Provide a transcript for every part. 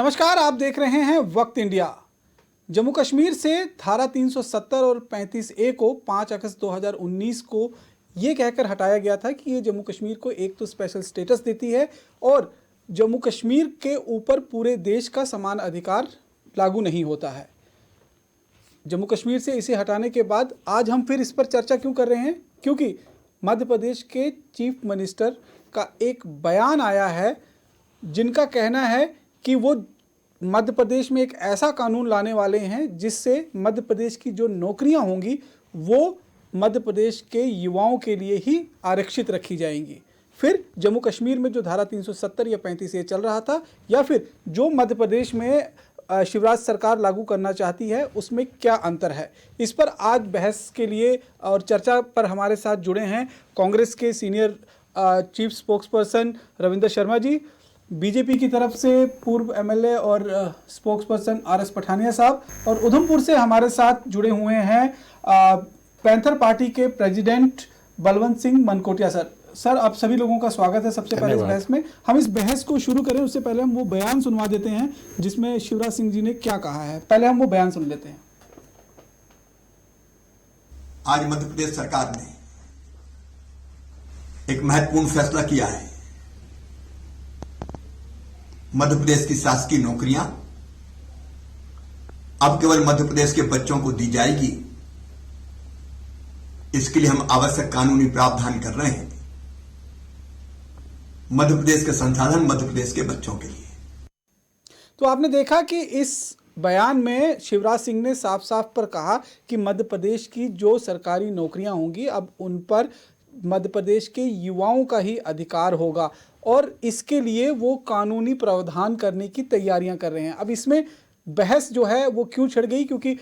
नमस्कार, आप देख रहे हैं वक्त इंडिया। जम्मू कश्मीर से धारा 370 और 35A को 5 अगस्त 2019 को ये कहकर हटाया गया था कि ये जम्मू कश्मीर को एक तो स्पेशल स्टेटस देती है और जम्मू कश्मीर के ऊपर पूरे देश का समान अधिकार लागू नहीं होता है। जम्मू कश्मीर से इसे हटाने के बाद आज हम फिर इस पर चर्चा क्यों कर रहे हैं? क्योंकि मध्य प्रदेश के चीफ मिनिस्टर का एक बयान आया है जिनका कहना है कि वो मध्य प्रदेश में एक ऐसा कानून लाने वाले हैं जिससे मध्य प्रदेश की जो नौकरियां होंगी वो मध्य प्रदेश के युवाओं के लिए ही आरक्षित रखी जाएंगी। फिर जम्मू कश्मीर में जो धारा 370 या 35A चल रहा था या फिर जो मध्य प्रदेश में शिवराज सरकार लागू करना चाहती है उसमें क्या अंतर है, इस पर आज बहस के लिए और चर्चा पर हमारे साथ जुड़े हैं कांग्रेस के senior chief spokesperson Ravinder Sharma ji, BJP की तरफ से पूर्व एमएलए और स्पोक्सपर्सन आरएस पठानिया साहब, और उधमपुर से हमारे साथ जुड़े हुए हैं पैंथर पार्टी के president Balwant Singh Mankotia sir. Sir, आप सभी लोगों का स्वागत है। सबसे पहले इस बहस में हम इस बहस को शुरू करें उससे पहले हम वो बयान सुनवा देते हैं जिसमें शिवराज सिंह जी ने क्या कहा है। पहले हम वो बयान सुन लेते हैं। आज मध्य प्रदेश सरकार ने एक महत्वपूर्ण फैसला किया है। मध्य प्रदेश की शासकीय नौकरियां अब केवल मध्य प्रदेश के बच्चों को दी जाएगी। इसके लिए हम आवश्यक कानूनी प्रावधान कर रहे हैं। मध्य प्रदेश के संसाधन मध्य प्रदेश के बच्चों के लिए। तो आपने देखा कि इस बयान में शिवराज सिंह ने साफ साफ पर कहा कि मध्य प्रदेश की जो सरकारी नौकरियां होंगी अब उन पर मध्य प्रदेश के युवाओं का ही अधिकार होगा और इसके लिए वो कानूनी प्रावधान करने की तैयारियां कर रहे हैं। अब इसमें बहस जो है वो क्यों छिड़ गई? क्योंकि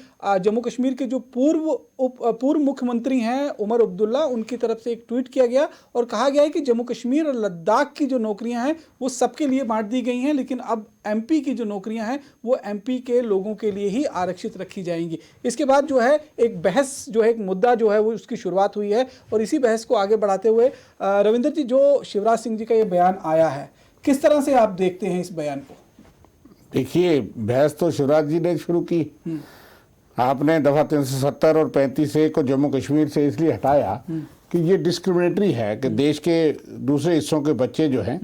जम्मू कश्मीर के जो पूर्व मुख्यमंत्री हैं उमर अब्दुल्ला, उनकी तरफ से एक ट्वीट किया गया और कहा गया है कि जम्मू कश्मीर और लद्दाख की जो नौकरियां हैं वो सबके लिए बांट दी गई हैं, लेकिन अब एमपी की जो नौकरियां हैं वो एमपी के लोगों के लिए ही आरक्षित रखी जाएंगी। इसके बाद जो है एक बहस जो है, एक मुद्दा जो है वो उसकी शुरुआत हुई है और इसी बहस को आगे बढ़ाते हुए रविंदर जी, जो शिवराज सिंह जी का ये बयान आया है, किस तरह से आप देखते हैं इस बयान को? देखिए, बहस तो शिवराज जी ने शुरू की। आपने दफा 370 और 35A को जम्मू कश्मीर से इसलिए हटाया कि ये डिस्क्रिमिनेटरी है कि देश के दूसरे हिस्सों के बच्चे जो हैं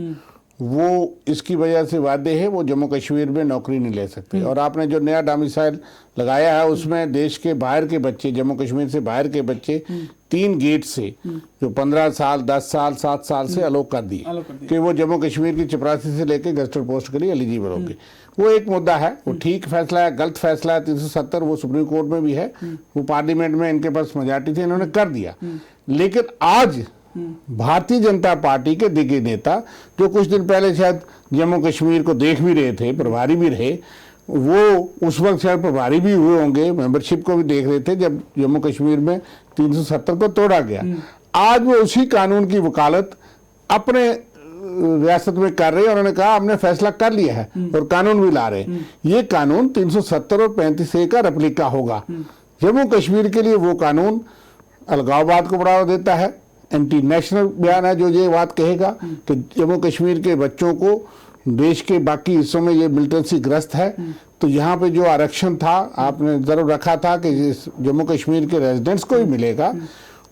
वो इसकी वजह से वादे हैं वो जम्मू कश्मीर में नौकरी नहीं ले सकते। और आपने जो नया डोमिसाइल लगाया है उसमें देश के बाहर के बच्चे, जम्मू कश्मीर से बाहर के बच्चे 3 गेट से जो 15 साल 10 साल 7 साल से अलोक कर दिए कि वो जम्मू कश्मीर की चपरासी से लेकर गजटेड पोस्ट के लिए एलिजिबल होंगे। वो एक मुद्दा है, वो ठीक फैसला है, गलत फैसला है। 370 वो सुप्रीम कोर्ट में भी है, वो पार्लियामेंट में इनके पास मेजॉरिटी थी, इन्होंने कर दिया। लेकिन आज भारतीय जनता पार्टी के दिग्गज नेता जो कुछ दिन पहले शायद जम्मू कश्मीर को देख भी रहे थे, प्रभारी भी रहे, वो उस वक्त शायद प्रभारी भी हुए होंगे, मेंबरशिप को भी देख रहे थे जब जम्मू कश्मीर में 370 को तोड़ा गया। आज वो उसी कानून की वकालत अपने रियासत में कर रहे हैं। उन्होंने कहा हमने फैसला कर लिया है और कानून भी ला रहे हैं। ये कानून 370 और 35A का रेप्लिका होगा। जम्मू कश्मीर के लिए वो कानून अलगाववाद को बढ़ावा देता है, एंटी नेशनल बयान है जो ये बात कहेगा कि जम्मू कश्मीर के बच्चों को देश के बाकी हिस्सों में ये मिलिटेंसी ग्रस्त है। तो यहाँ पे जो आरक्षण था आपने जरूर रखा था कि जम्मू कश्मीर के रेजिडेंट्स को ही मिलेगा,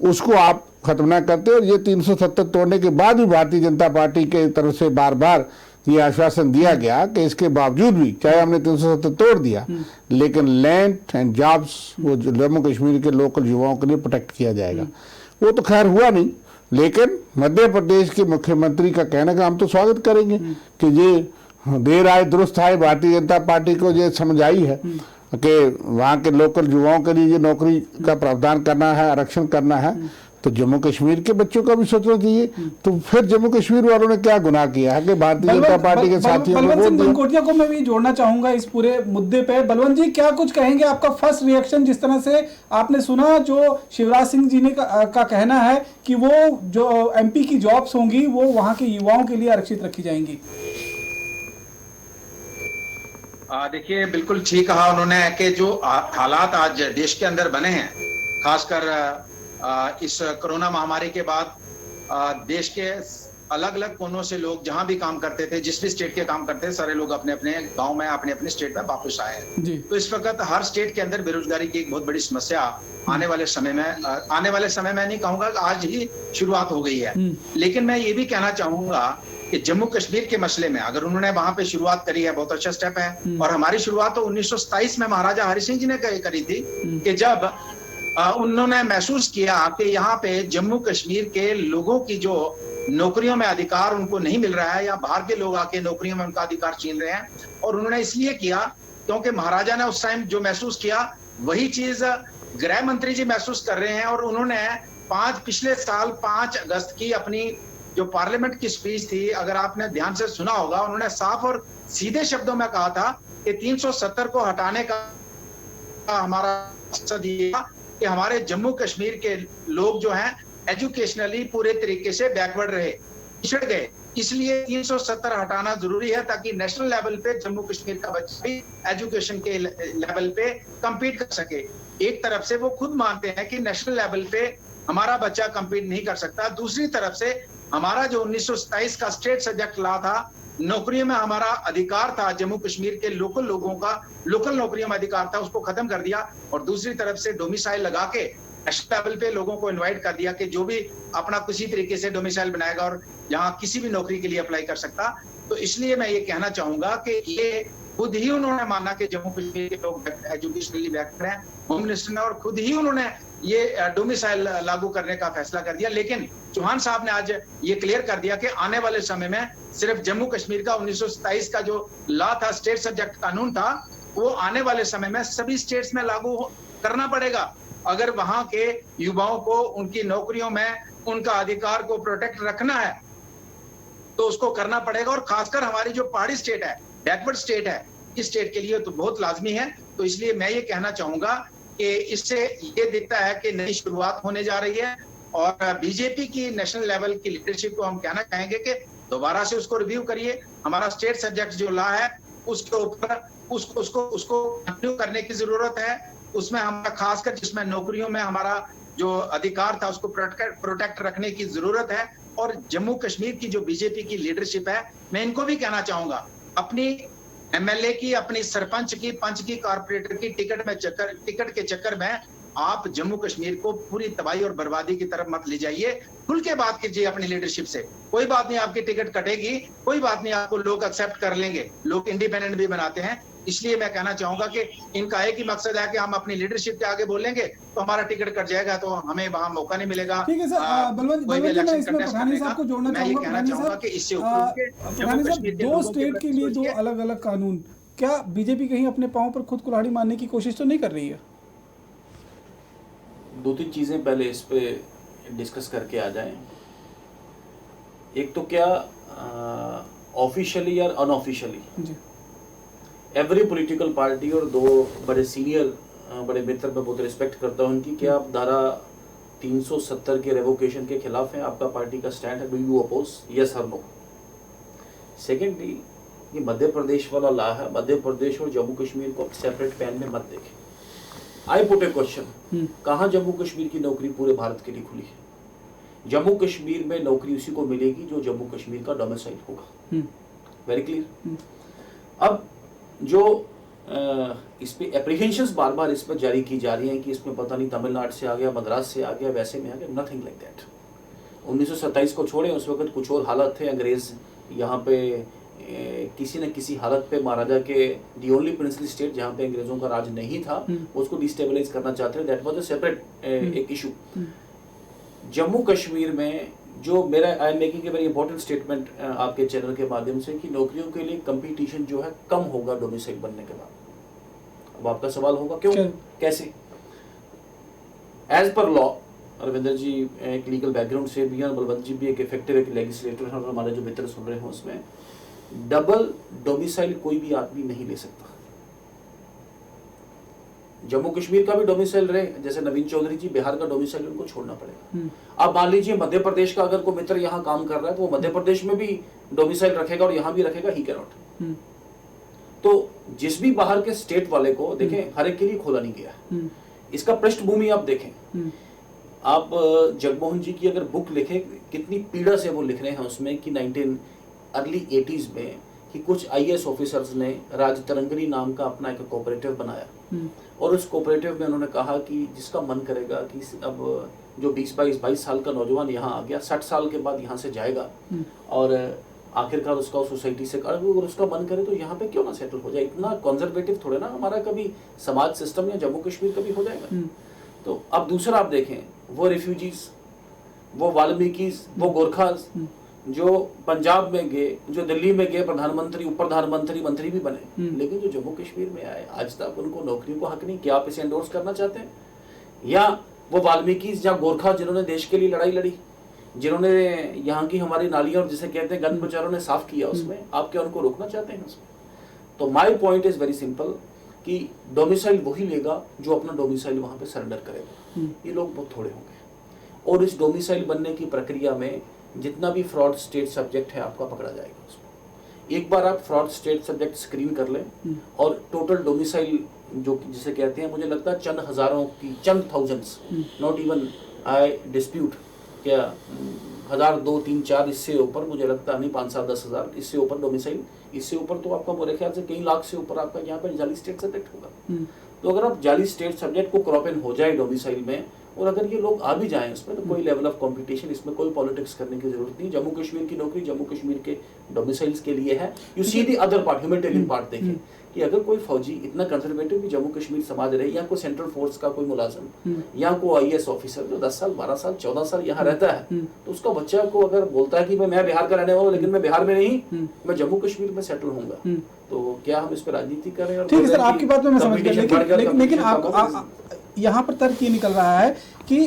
उसको आप खत्म ना करते। और ये 370 तोड़ने के बाद भी भारतीय जनता पार्टी के तरफ से बार बार ये आश्वासन दिया गया कि इसके बावजूद भी चाहे हमने 370 तोड़ दिया लेकिन लैंड एंड जॉब्स वो जम्मू कश्मीर के लोकल युवाओं के लिए प्रोटेक्ट किया जाएगा। वो तो खैर हुआ नहीं, लेकिन मध्य प्रदेश के मुख्यमंत्री का कहना का हम तो स्वागत करेंगे कि ये देर आए दुरुस्त आए। भारतीय जनता पार्टी को ये समझ आई है कि वहाँ के लोकल युवाओं के लिए ये नौकरी का प्रावधान करना है, आरक्षण करना है, तो जम्मू कश्मीर के बच्चों का भी सोचना चाहिए। तो फिर जम्मू कश्मीर वालों ने क्या गुनाह किया है कि भारतीय जनता पार्टी के साथियों को वोट दिया? मनकोटिया को मैं भी जोड़ना चाहूंगा इस पूरे मुद्दे पे। बलवंत जी, क्या कुछ कहेंगे? आपका फर्स्ट रिएक्शन जिस तरह से आपने सुना जो शिवराज सिंह जी ने का कहना है कि वो जो एमपी की जॉब्स होंगी वो वहां के युवाओं के लिए आरक्षित रखी जाएंगी। देखिए, बिल्कुल ठीक कहा उन्होंने कि जो हालात आज देश के अंदर बने हैं, खासकर इस कोरोना महामारी के बाद देश के अलग अलग कोनों से लोग जहां भी काम करते थे, जिस भी स्टेट के काम करते थे, सारे लोग अपने अपने गांव में, अपने अपने स्टेट में वापस आए हैं। जी। तो इस वक्त हर स्टेट के अंदर बेरोजगारी की एक बहुत बड़ी समस्या आने वाले समय में नहीं कहूंगा, आज ही शुरुआत हो गई है। लेकिन मैं ये भी कहना चाहूंगा कि जम्मू कश्मीर के मसले में अगर उन्होंने वहां पे शुरुआत करी है, बहुत अच्छा स्टेप है। और हमारी शुरुआत तो 1927 में महाराजा हरि सिंह जी ने करी थी कि जब उन्होंने महसूस किया कि यहाँ पे जम्मू कश्मीर के लोगों की जो नौकरियों में अधिकार उनको नहीं मिल रहा है, या बाहर के लोग आके नौकरियों में उनका अधिकार छीन रहे हैं। और उन्होंने इसलिए किया क्योंकि महाराजा ने उस टाइम जो महसूस किया वही चीज गृह मंत्री जी महसूस कर रहे हैं। और उन्होंने पिछले साल 5 अगस्त की अपनी जो पार्लियामेंट की स्पीच थी, अगर आपने ध्यान से सुना होगा, उन्होंने साफ और सीधे शब्दों में कहा था कि 370 को हटाने का हमारा मकसद ये था कि हमारे जम्मू कश्मीर के लोग जो हैं एजुकेशनली पूरे तरीके से बैकवर्ड रहे, पिछड़ गए। इसलिए 370 हटाना जरूरी है ताकि नेशनल लेवल पे जम्मू कश्मीर का बच्चा भी एजुकेशन के लेवल पे compete कर सके। एक तरफ से वो खुद मानते हैं कि नेशनल लेवल पे हमारा बच्चा compete नहीं कर सकता, दूसरी तरफ से हमारा जो 1927 का स्टेट सब्जेक्ट लॉ था, नौकरियों में हमारा अधिकार था, जम्मू कश्मीर के लोकल लोगों का लोकल नौकरियों में अधिकार था, उसको खत्म कर दिया। और दूसरी तरफ से डोमिसाइल लगा के नेशनल लेवल पे लोगों को इनवाइट कर दिया कि जो भी अपना किसी तरीके से डोमिसाइल बनाएगा और यहाँ किसी भी नौकरी के लिए अप्लाई कर सकता। तो इसलिए मैं ये कहना चाहूंगा कि ये खुद ही उन्होंने माना कि जम्मू कश्मीर के लोग एजुकेशनली बैकवर्ड हैं, होम मिनिस्टर ने, और खुद ही उन्होंने ये डोमिसाइल लागू करने का फैसला कर दिया। लेकिन चौहान साहब ने आज ये क्लियर कर दिया कि आने वाले समय में सिर्फ जम्मू कश्मीर का 1927 का जो लॉ था, स्टेट सब्जेक्ट कानून था, वो आने वाले समय में सभी स्टेट्स में लागू करना पड़ेगा। अगर वहां के युवाओं को उनकी नौकरियों में उनका अधिकार को प्रोटेक्ट रखना है तो उसको करना पड़ेगा। और खासकर हमारी जो पहाड़ी स्टेट है, बैकवर्ड स्टेट है, इस स्टेट के लिए तो बहुत लाजमी है। तो इसलिए मैं ये कहना चाहूंगा कि इससे ये दिखता है कि नई शुरुआत होने जा रही है। और बीजेपी की नेशनल लेवल की लीडरशिप को हम कहना चाहेंगे कि दोबारा से उसको रिव्यू करिए। हमारा स्टेट सब्जेक्ट जो लॉ है उसके ऊपर उसको कंटिन्यू करने की जरूरत है। उसमें हमारा खासकर जिसमें नौकरियों में हमारा जो अधिकार था उसको प्रोटेक्ट रखने की जरूरत है। और जम्मू कश्मीर की जो बीजेपी की लीडरशिप है, मैं इनको भी कहना चाहूंगा, अपनी एमएलए की, अपनी सरपंच की, पंच की, कारपोरेटर की टिकट के चक्कर में आप जम्मू कश्मीर को पूरी तबाही और बर्बादी की तरफ मत ले जाइए। खुल के बात कीजिए अपनी लीडरशिप से। कोई बात नहीं, आपकी टिकट कटेगी, कोई बात नहीं, आपको लोग एक्सेप्ट कर लेंगे, लोग इंडिपेंडेंट भी बनाते हैं। इसलिए मैं कहना चाहूंगा कि इनका एक ही मकसद है कि हम अपनी लीडरशिप के आगे बोलेंगे तो हमारा टिकट कट जाएगा, तो हमें वहां मौका नहीं मिलेगा। ठीक है सर, बलवंत जी, मैं इसमें पठानी साहब को जोड़ना चाहूंगा। पठानी साहब, 2 स्टेट के लिए 2 अलग अलग कानून, क्या बीजेपी कहीं अपने पांव पर खुद कुल्हाड़ी मारने की कोशिश तो नहीं कर रही है? 2-3 चीजें पहले इस पे डिस्कस करके आ जाएं। एक तो क्या ऑफिशियली या अनऑफिशियली एवरी पॉलिटिकल पार्टी, और 2 बड़े सीनियर बड़े मित्र मैं बहुत रिस्पेक्ट करता हूं उनकी, क्या आप धारा 370 के रेवोकेशन के खिलाफ हैं? आपका पार्टी का स्टैंड है? डू यू अपोज, यस और नो? सेकेंडली, ये मध्य प्रदेश वाला लॉ है, मध्य प्रदेश और जम्मू कश्मीर को सेपरेट पैन में मत देखें। आई पुट ए क्वेश्चन, कहाँ जम्मू कश्मीर की नौकरी पूरे भारत के लिए खुली है? जम्मू कश्मीर में नौकरी उसी को मिलेगी जो जम्मू कश्मीर का डोमिसाइल होगा। Very clear. अब जो इस पे एप्रीहेंशंस बार बार इस पर जारी की जा रही हैं कि इसमें पता नहीं तमिलनाडु से आ गया, मद्रास से आ गया, वैसे में आ गया, नथिंग लाइक दैट। 1927 को छोड़े, उस वक्त कुछ और हालत थे। अंग्रेज यहाँ पे किसी न किसी हालत पे महाराजा के दी ओनली प्रिंसली स्टेट जहाँ पे अंग्रेजों का राज नहीं था, उसको डिस्टेबलाइज करना चाहते थे। दैट वाज अ सेपरेट एक इशू। जम्मू कश्मीर में जो मेरा I am making a very important statement आपके चैनल के माध्यम से कि नौकरियों के लिए कंपटीशन जो है कम होगा डोमिसाइल बनने के बाद। अब आपका सवाल होगा क्यों, कैसे? एज पर लॉ, रविंदर जी एक लीगल बैकग्राउंड से भी हैं, बलवंत जी भी एक इफेक्टिव एक लेजिस्लेटर हैं, और हमारे जो मित्र सुन रहे हैं उसमें डबल डोमिसाइल कोई भी आदमी नहीं ले सकता। जम्मू कश्मीर का भी डोमिसाइल रहे, जैसे नवीन चौधरी जी, बिहार का डोमिसाइल उनको छोड़ना पड़ेगा। अब मान लीजिए मध्य प्रदेश का अगर कोई मित्र यहाँ काम कर रहा है तो वो मध्य प्रदेश में भी डोमिसाइल रखेगा और यहाँ भी रखेगा, ही कैन नॉट। तो जिस भी बाहर के स्टेट वाले को देखें, हर एक के लिए खोला नहीं गया। इसका पृष्ठभूमि आप देखें, आप जगमोहन जी की अगर बुक लिखे, कितनी पीड़ा से वो लिख रहे हैं उसमें कि अर्ली 80s में कि कुछ IAS ऑफिसर्स ने राजतरंगिणी नाम का अपना एक कोऑपरेटिव बनाया और उस कोऑपरेटिव में उन्होंने कहा कि जिसका मन करेगा कि अब जो 22 साल का नौजवान यहाँ आ गया, 60 साल के बाद यहाँ से जाएगा और आखिरकार उसका सोसाइटी से अगर उसका मन करे तो यहाँ पे क्यों ना सेटल हो जाए। इतना कंजर्वेटिव थोड़े ना हमारा कभी समाज सिस्टम या जम्मू कश्मीर कभी हो जाएगा। तो अब दूसरा आप देखें, वो रिफ्यूजीज, वो वाल्मीकिस, वो गोरखास जो पंजाब में गए, जो दिल्ली में गए, प्रधानमंत्री, उप प्रधानमंत्री, मंत्री भी बने, लेकिन जो जम्मू कश्मीर में आए आज तक उनको नौकरी को हक नहीं। क्या आप इसे एंडोर्स करना चाहते हैं? या वो वाल्मीकिस या गोरखा जिन्होंने देश के लिए लड़ाई लड़ी, जिन्होंने यहाँ की हमारी नालियां और जिसे कहते हैं गंद बचारों ने साफ किया, उसमें आप क्या उनको रोकना चाहते हैं उसमें? तो my point is very simple कि डोमिसाइल वही लेगा जो अपना डोमिसाइल वहां पे सरेंडर करेगा। ये लोग बहुत थोड़े होंगे और इस डोमिसाइल बनने की प्रक्रिया में जितना भी फ्रॉड स्टेट सब्जेक्ट है आपका पकड़ा जाएगा उसमें। एक बार आप फ्रॉड स्टेट सब्जेक्ट स्क्रीन कर लें और टोटल डोमिसाइल जो जिसे कहते हैं, मुझे लगता है चंद हजारों की, चंद thousands, not even I dispute, क्या 1000, 2, 3, 4 इससे ऊपर, मुझे लगता नहीं 5, 7, 10 हज़ार इससे ऊपर डोमिसाइल, इससे ऊपर तो आपका मेरे ख्याल से कई लाख से ऊपर आपका यहाँ पर जाली स्टेट सब्जेक्ट होगा। तो अगर आप जाली स्टेट सब्जेक्ट को क्रॉप इन हो जाए डोमिसाइल में और अगर ये लोग आ भी जाएं इसमें, तो कोई लेवल ऑफ कंपटीशन, इसमें कोई पॉलिटिक्स करने की जरूरत नहीं। जम्मू कश्मीर की नौकरी जम्मू कश्मीर के डोमिसाइल्स के लिए है। You see the other part, humanitarian part देखें कि अगर कोई फौजी इतना कंजर्वेटिव भी जम्मू कश्मीर समाज रहे, या कोई सेंट्रल फोर्स का कोई मुलाजिम या कोई IAS ऑफिसर जो 10 साल, 12 साल, 14 साल यहाँ रहता है, तो उसका बच्चा को अगर बोलता है कि मैं बिहार का रहने वाला हूँ लेकिन मैं बिहार में नहीं, मैं जम्मू कश्मीर में सेटल होऊंगा, तो क्या हम इस पर राजनीति करें? और ठीक है सर, आपकी बात में मैं समझ गया, लेकिन आप यहाँ पर तर्क ये निकल रहा है कि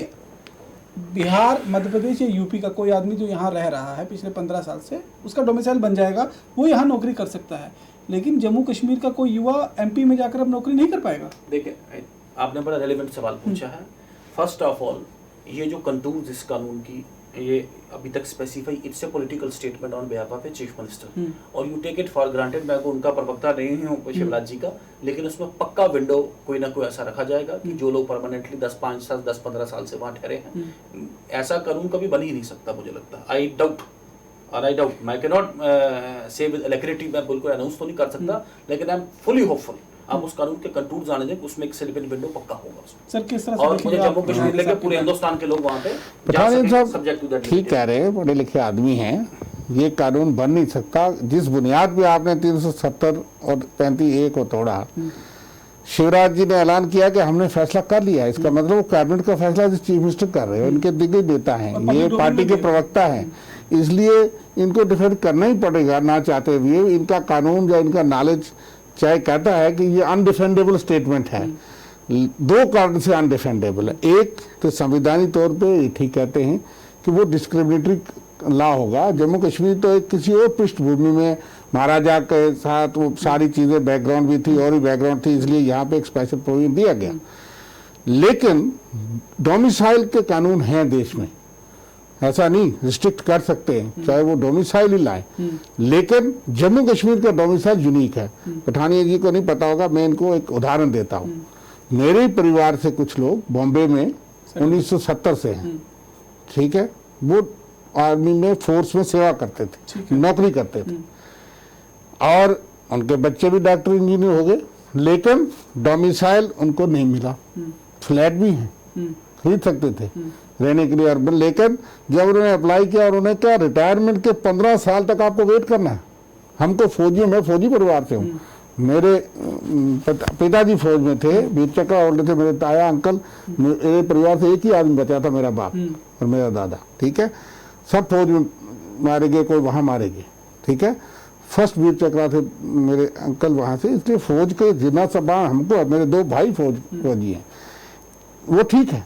बिहार, मध्य प्रदेश या यूपी का कोई आदमी जो यहाँ रह रहा है पिछले 15 साल से, उसका डोमिसाइल बन जाएगा, वो यहाँ नौकरी कर सकता है, लेकिन जम्मू कश्मीर का कोई युवा MP में जाकर अब नौकरी नहीं कर पाएगा। देखिए, आपने बड़ा रेलेवेंट सवाल पूछा है। फर्स्ट ऑफ ऑल, ये जो कंटूर्स इस कानून की, ये अभी तक specify, it's a political statement on behalf of a chief minister, और you take it for granted. मैं उनका प्रवक्ता नहीं हूँ शिवराज जी का, लेकिन उसमें पक्का विंडो कोई ना कोई ऐसा रखा जाएगा कि जो लोग परमानेंटली 10-15 साल से वहाँ ठहरे हैं, ऐसा कानून कभी बन ही नहीं सकता मुझे लगता है। आई डाउट, मैं कैन नॉट से विद अलैक्रिटी, मैं बिल्कुल अनाउंस तो नहीं कर सकता, लेकिन आई एम फुली होपफुल आप उस कानून के कंटूर जाने दें, उसमें एक स्लिपिंग विंडो पक्का होगा उसमें। सर किस तरह से, और मुझे जम्मू कश्मीर लेके पूरे हिंदुस्तान के लोग वहाँ पे पठानिया साहब ठीक कह रहे हैं, पढ़े लिखे आदमी हैं, ये कानून बन नहीं सकता। जिस बुनियाद पे आपने 370 और 35A को तोड़ा, शिवराज जी ने ऐलान किया कि हमने फैसला कर लिया, इसका मतलब वो कैबिनेट का फैसला चीफ मिनिस्टर कर रहे हैं, उनके दिग्गज नेता हैं, ये पार्टी के प्रवक्ता हैं, इसलिए इनको डिफेंड करना ही पड़ेगा ना चाहते हुए। इनका कानून या इनका नॉलेज चाहे कहता है कि ये अनडिफेंडेबल स्टेटमेंट है, 2 कारण से अनडिफेंडेबल है। एक तो संविधानिक तौर पे ये ठीक कहते हैं कि वो डिस्क्रिमिनेटरी लॉ होगा। जम्मू कश्मीर तो एक किसी और पृष्ठभूमि में महाराजा के साथ वो सारी चीज़ें बैकग्राउंड भी थी और भी बैकग्राउंड थी, इसलिए यहाँ पे एक स्पेशल प्रोविजन दिया गया। लेकिन डोमिसाइल के कानून हैं देश में, ऐसा नहीं रिस्ट्रिक्ट कर सकते हैं, चाहे वो डोमिसाइल ही लाए, लेकिन जम्मू कश्मीर का डोमिसाइल यूनिक है। पठानिया जी को नहीं पता होगा, मैं इनको एक उदाहरण देता हूँ। मेरे परिवार से कुछ लोग बॉम्बे में 1970 से हैं, ठीक है, वो आर्मी में फोर्स में सेवा करते थे, नौकरी करते थे, और उनके बच्चे भी डॉक्टर इंजीनियर हो गए, लेकिन डोमिसाइल उनको नहीं मिला। फ्लैट भी हैं, खरीद सकते थे रहने के लिए, और लेकिन जब उन्होंने अप्लाई किया और उन्हें क्या रिटायरमेंट के 15 साल तक आपको वेट करना है। हमको फौजी, मैं फौजी परिवार से हूँ, मेरे पिताजी फौज में थे, वीर चक्र होल्डर थे, मेरे ताया अंकल, मेरे परिवार से एक ही आदमी बचा था, मेरा बाप और मेरा दादा, ठीक है, सब फौज में मारे गए, कोई वहाँ मारे गए, ठीक है। फर्स्ट वीर चक्रा थे मेरे अंकल वहाँ से, इसलिए फौज के जितना सम्मान हमको, मेरे 2 भाई फौजी हैं, वो ठीक है।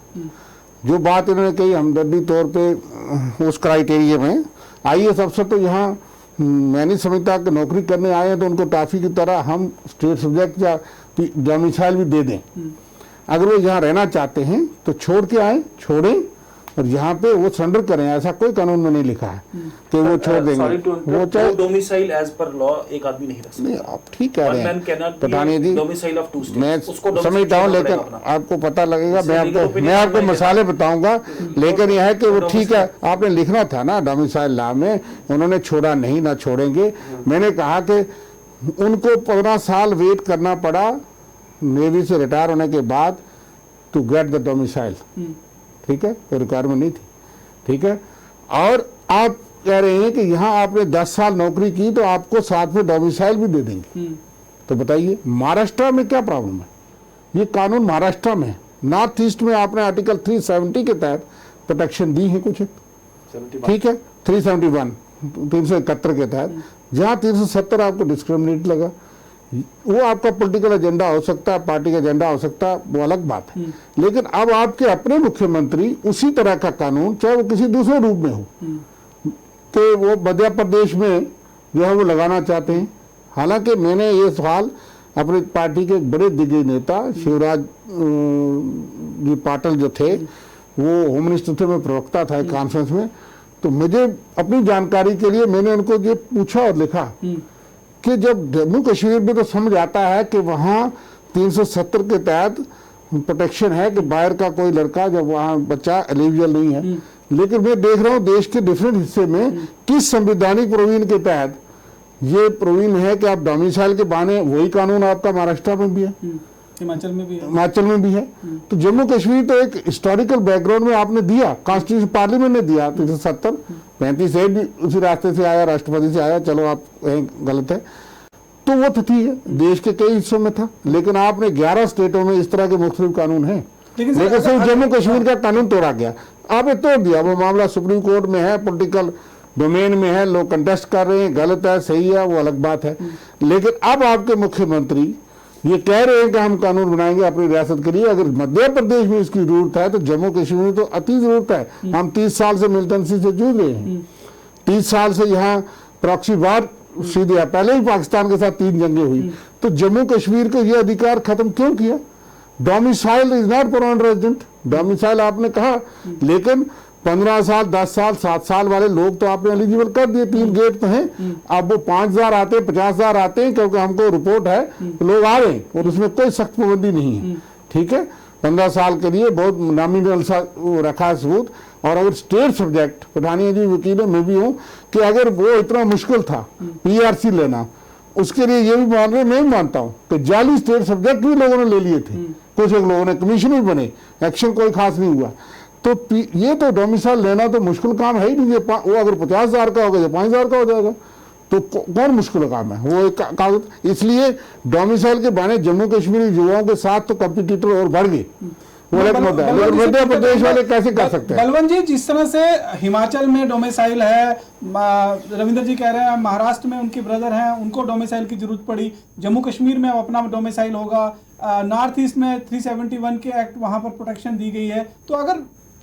जो बात इन्होंने कही हमदर्दी तौर पे उस क्राइटेरिया में, IAS अफसर तो यहाँ मैं नहीं समझता कि नौकरी करने आए हैं तो उनको टॉफी की तरह हम स्टेट सब्जेक्ट या डोमिसाइल भी दे दें। अगर वो यहाँ रहना चाहते हैं तो छोड़ के आए, छोड़ें, और यहाँ पे वो सरेंडर करें, ऐसा कोई कानून में नहीं लिखा है कि वो छोड़ देंगे। वो चाहे डोमिसाइल एज पर लॉ एक आदमी नहीं रख सकता। नहीं, आप ठीक कह रहे हैं पठानी जी, डोमिसाइल ऑफ टू स्टेट, मैं उसको समझता हूँ, लेकिन आपको पता लगेगा, मैं आपको मसाले बताऊंगा, लेकिन यह है कि वो ठीक है, आपने लिखना था ना डोमिसाइल लॉ में, उन्होंने छोड़ा नहीं, ना छोड़ेंगे। मैंने कहा कि उनको 15 साल वेट करना पड़ा नेवी से रिटायर होने के बाद टू गेट द डोमिसाइल, ठीक है, कोई रिक्वायरमेंट नहीं थी, ठीक है। और आप कह रहे हैं कि यहाँ आपने 10 साल नौकरी की तो आपको साथ में डोमिसाइल भी दे देंगे। तो बताइए महाराष्ट्र में क्या प्रॉब्लम है? ये कानून महाराष्ट्र में है, नॉर्थ ईस्ट में आपने आर्टिकल 370 के तहत प्रोटेक्शन दी है कुछ, ठीक है, 371 371 के तहत, जहाँ 370 आपको डिस्क्रिमिनेट लगा, वो आपका पॉलिटिकल एजेंडा हो सकता है, पार्टी का एजेंडा हो सकता है, वो अलग बात है। लेकिन अब आपके अपने मुख्यमंत्री उसी तरह का कानून, चाहे वो किसी दूसरे रूप में हो, तो वो मध्य प्रदेश में जो है वो लगाना चाहते हैं। हालांकि मैंने ये सवाल अपनी पार्टी के एक बड़े दिग्गज नेता शिवराज जी पाटिल जो थे, वो होम मिनिस्टर थे, मैं प्रवक्ता था एक कॉन्फ्रेंस में, तो मुझे अपनी जानकारी के लिए मैंने उनको ये पूछा और लिखा कि जब जम्मू कश्मीर में तो समझ आता है कि वहाँ 370 के तहत प्रोटेक्शन है कि बाहर का कोई लड़का जब वहाँ बच्चा एलिजिबल नहीं है, लेकिन मैं देख रहा हूँ देश के डिफरेंट हिस्से में किस संवैधानिक प्रोविजन के तहत ये प्रोविजन है कि आप डोमिसाइल के बहाने, वही कानून आपका महाराष्ट्र में भी है, हिमाचल में भी है, हिमाचल में भी है। तो जम्मू कश्मीर तो एक हिस्टोरिकल बैकग्राउंड में आपने दिया, कॉन्स्टिट्यूशन पार्लियामेंट ने दिया 370, 35 भी उसी रास्ते से आया, राष्ट्रपति से आया, चलो आप गलत है, तो वो तो ठीक है, देश के कई हिस्सों में था, लेकिन आपने 11 स्टेटों में इस तरह के मुख्तलिफ कानून हैं, लेकिन सिर्फ जम्मू कश्मीर का कानून तोड़ा गया, आपने तोड़ दिया। वो मामला सुप्रीम कोर्ट में है, पॉलिटिकल डोमेन में है, लोग कंटेस्ट कर रहे हैं, गलत है सही है वो अलग बात है। लेकिन अब आपके मुख्यमंत्री ये कह रहे हैं कि हम कानून बनाएंगे अपनी रियासत के लिए, अगर मध्य प्रदेश में इसकी जरूरत है तो जम्मू कश्मीर में तो अति जरूरत है। हम 30 साल से मिलिटेंसी से जूझ रहे हैं, 30 साल से यहाँ प्रॉक्सी वार सीधे, पहले ही पाकिस्तान के साथ 3 जंगें हुई, तो जम्मू कश्मीर को ये अधिकार खत्म क्यों किया? Domicile is not permanent resident, domicile आपने कहा, लेकिन 15 साल 10 साल 7 साल वाले लोग तो आपने एलिजिबल कर दिए, 3 गेट तो हैं। अब वो 5000 आते हैं, 50000 आते हैं, क्योंकि हमको रिपोर्ट है लोग आ रहे हैं और उसमें कोई सख्त पाबंदी नहीं है, ठीक है। 15 साल के लिए बहुत नॉमिनल सा रखा है सबूत। और अगर स्टेट सब्जेक्ट, पठानिया जी वकील है, मैं भी हूँ, कि अगर वो इतना मुश्किल था PRC लेना, उसके लिए ये भी मान रहे, मैं भी मानता हूँ कि जाली स्टेट सब्जेक्ट भी लोगों ने ले लिए थे, कुछ एक लोगों ने, कमीशन भी बने, एक्शन कोई खास नहीं हुआ। तो ये तो डोमिसाइल लेना तो मुश्किल काम है ही नहीं, वो अगर 50,000 का होगा या 5,000 का हो जाएगा तो कौन मुश्किल काम है वो एक कागज। इसलिए डोमिसाइल के बहाने जम्मू कश्मीरी युवाओं के साथ तो कॉम्पिटिटर और बढ़ गए, वो अलग मुद्दा है, लेकिन मध्य प्रदेश वाले कैसे कर सकते हैं? बलवंत जी, जिस तरह से हिमाचल में डोमिसाइल है, रविंदर जी कह रहे हैं महाराष्ट्र में उनके ब्रदर हैं, उनको डोमिसाइल की जरूरत पड़ी, जम्मू कश्मीर में अपना डोमिसाइल होगा, नॉर्थ ईस्ट में 371 के एक्ट वहां पर प्रोटेक्शन दी गई है, तो अगर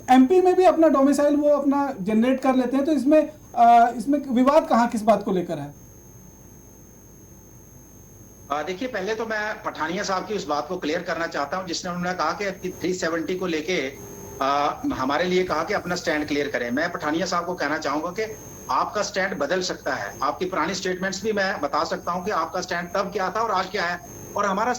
MP में भी अपना डोमिसाइल वो अपना जनरेट कर लेते हैं तो इसमें विवाद कहाँ, किस बात को लेकर है? देखिए, पहले तो मैं पठानिया साहब की उस बात को क्लियर करना चाहता हूं जिसने उन्होंने कहा कि 370 को लेके हमारे लिए कहा कि अपना स्टैंड क्लियर करें। मैं पठानिया साहब को कहना चाहूंगा कि आपका स्टैंड बदल सकता है, आपकी पुरानी स्टेटमेंट्स भी मैं बता सकता हूं कि आपका स्टैंड तब क्या था और आज क्या है, और हमारा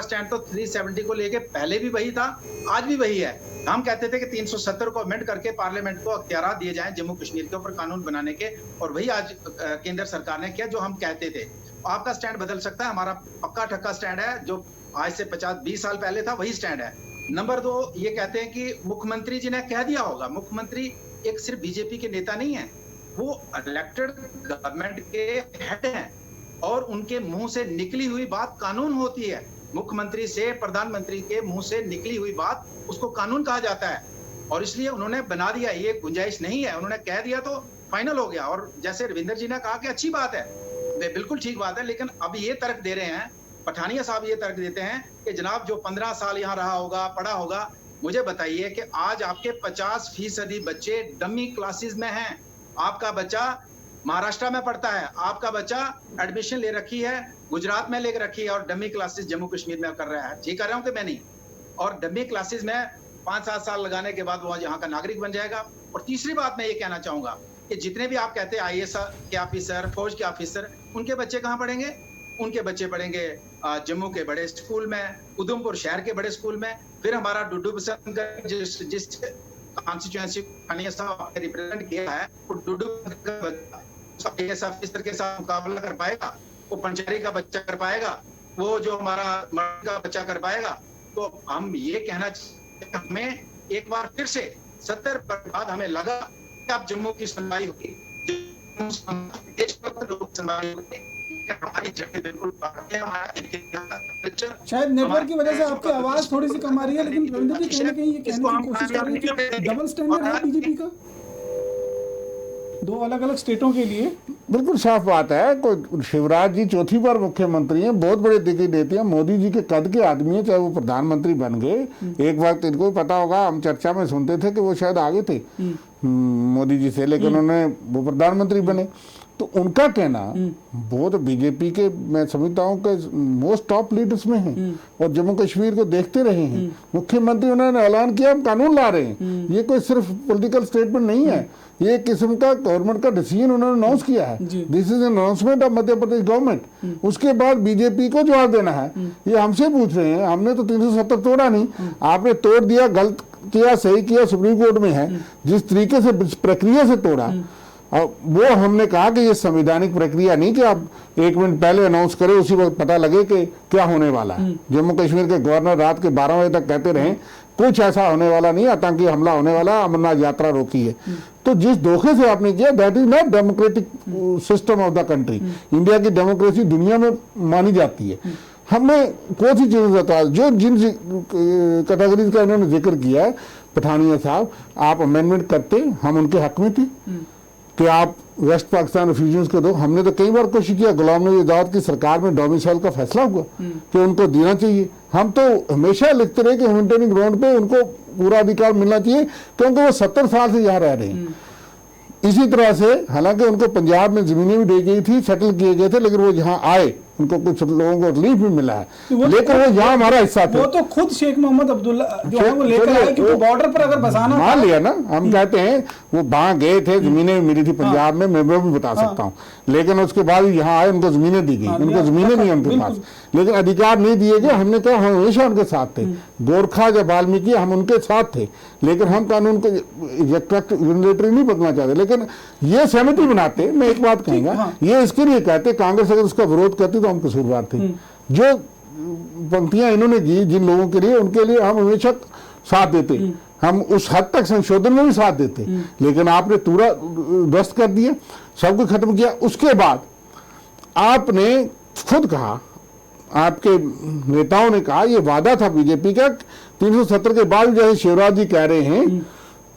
स्टैंड तो 370 को लेके पहले भी वही था, आज भी वही है। हम कहते थे कि 370 को अमेंड करके पार्लियामेंट को अख्तियारात दिए जाएं जम्मू कश्मीर के ऊपर कानून बनाने के, और वही आज केंद्र सरकार ने किया जो हम कहते थे। आपका स्टैंड बदल सकता है, हमारा पक्का ठक्का स्टैंड है जो आज से 50-20 साल पहले था, वही स्टैंड है। नंबर 2, ये कहते हैं कि मुख्यमंत्री जी ने कह दिया होगा, मुख्यमंत्री एक सिर्फ बीजेपी के नेता नहीं है, वो इलेक्टेड गवर्नमेंट के हेड हैं और उनके मुंह से निकली हुई बात कानून होती है। मुख्यमंत्री से, प्रधानमंत्री के मुंह से निकली हुई बात उसको कानून कहा जाता है, और इसलिए उन्होंने बना दिया, ये गुंजाइश नहीं है, उन्होंने कह दिया तो फाइनल हो गया। और जैसे रविंदर जी ने कहा कि अच्छी बात है, बिल्कुल ठीक बात है, लेकिन अब ये तर्क दे रहे हैं, पठानिया साहब ये तर्क देते हैं कि जनाब जो 15 साल यहाँ रहा होगा, पढ़ा होगा, मुझे बताइए कि आज आपके 50% बच्चे डमी क्लासेस में हैं। आपका बच्चा महाराष्ट्र में पढ़ता है, आपका बच्चा एडमिशन ले रखी है गुजरात में ले रखी है और डमी क्लासेस जम्मू कश्मीर में कर रहा है। ठीक कर रहा हूं कि मैं नहीं? और डमी क्लासेस में 5-7 साल लगाने के बाद वो यहाँ का नागरिक बन जाएगा। और तीसरी बात मैं ये कहना चाहूंगा कि जितने भी आप कहते हैं आईएएस के ऑफिसर, फौज के ऑफिसर, उनके बच्चे कहाँ पढ़ेंगे? उनके बच्चे पढ़ेंगे जम्मू के बड़े स्कूल में, उधमपुर शहर के बड़े स्कूल में, फिर हमारा डुड्डू बसंत का जिस कॉन्स्टिट्यूएंसी रिप्रेजेंट किया है, वो डुड्डू आईएएस ऑफिसर के साथ मुकाबला कर पाएगा? वो पंचायती का बच्चा कर पाएगा? वो जो हमारा मर्द का बच्चा कर पाएगा? तो हम ये कहना चाहिए, हमें एक बार फिर से 70 बाद हमें लगा कि अब जम्मू की सुनवाई होगी, सुनवाई होगी। शायद नेटवर्क की वजह से आपकी आवाज थोड़ी सी कम आ रही है, लेकिन रविंद्र जी कहीं ना कहीं ये कहने की कोशिश कर रहे हैं कि डबल स्टैंडर्ड है बीजेपी का दो अलग अलग स्टेटों के लिए। बिल्कुल साफ बात है। कोई शिवराज जी चौथी बार मुख्यमंत्री हैं, बहुत बड़े दिग्गज नेता हैं, मोदी जी के कद के आदमी हैं, चाहे वो प्रधानमंत्री बन गए। एक वक्त इनको भी पता होगा, हम चर्चा में सुनते थे कि वो शायद आगे थे मोदी जी से, लेकिन उन्होंने वो प्रधानमंत्री बने। तो उनका कहना वो तो बीजेपी के, मैं समझता हूँ कि मोस्ट टॉप लीडर्स में हैं और जम्मू कश्मीर को देखते रहे हैं। मुख्यमंत्री उन्होंने ऐलान किया हम कानून ला रहे हैं। ये कोई सिर्फ पॉलिटिकल स्टेटमेंट नहीं है, ये एक किस्म का गवर्नमेंट का डिसीजन उन्होंने अनाउंस किया है। This is announcement of Madhya Pradesh government. उसके बाद बीजेपी को जवाब देना है। ये हमसे पूछ रहे हैं, हमने तो 370 तोड़ा नहीं, आपने तोड़ दिया, गलत किया सही किया सुप्रीम कोर्ट में है। जिस तरीके से प्रक्रिया से तोड़ा, और वो हमने कहा कि ये संवैधानिक प्रक्रिया नहीं कि आप 1 मिनट पहले अनाउंस करें उसी वक्त पता लगे कि क्या होने वाला है। जम्मू कश्मीर के गवर्नर रात के 12 बजे तक कहते रहे कुछ ऐसा होने वाला नहीं, आतंकी हमला होने वाला, अमरनाथ यात्रा रोकी है। तो जिस धोखे से आपने किया, that is not democratic system of the country. India की डेमोक्रेसी दुनिया में मानी जाती है। हमने कौन सी चीजें बता, जो जिन कैटेगरीज का इन्होंने जिक्र किया है पठानिया साहब, आप अमेंडमेंट करते, हम उनके हक में थे कि आप वेस्ट पाकिस्तान रिफ्यूजियों को दो। हमने तो कई बार कोशिश किया, गुलाम नबी आजाद की सरकार में डोमिसाइल का फैसला हुआ कि उनको देना चाहिए। हम तो हमेशा लिखते रहे कि ह्यूमैनिटेरियन ग्राउंड पे उनको पूरा अधिकार मिलना चाहिए, क्योंकि वो 70 साल से यहाँ रह रहे हैं। इसी तरह से हालांकि उनको पंजाब में जमीनें भी दी गई थी, सेटल किए गए थे, लेकिन वो यहाँ आए, उनको कुछ लोगों को रिलीफ भी मिला है, लेकिन वो यहाँ हमारा हिस्सा थे। वो तो खुद शेख मोहम्मद अब्दुल्ला जो है वो लेकर आए, क्योंकि बॉर्डर पर अगर बसाना मान लिया ना, हम कहते हैं वो वहां गए थे, जमीनें मिली थी पंजाब में, मैं वो भी बता सकता हूँ, लेकिन उसके बाद यहाँ आए, उनको जमीनें दी गई, उनको जमीनें नहीं उनके पास, लेकिन अधिकार नहीं दिए गए। हमने कहा हम हमेशा उनके साथ थे, गोरखा या वाल्मीकि हम उनके साथ थे, लेकिन हम कानून को यूनिलेटरी नहीं बदलना चाहते। लेकिन ये सहमति बनाते, मैं एक बात कहूंगा, ये इसके लिए कहते कांग्रेस अगर उसका विरोध करती तो हम कसूरवार थे। जो पंक्तियां इन्होंने की जिन लोगों के लिए, उनके लिए हम हमेशा साथ देते, हम उस हद तक संशोधन में भी साथ देते, लेकिन आपने पूरा ध्वस्त कर दिया, सब कुछ खत्म किया। उसके बाद आपने खुद कहा, आपके नेताओं ने कहा, ये वादा था बीजेपी का 370 के बाद, जैसे शिवराज जी कह रहे हैं,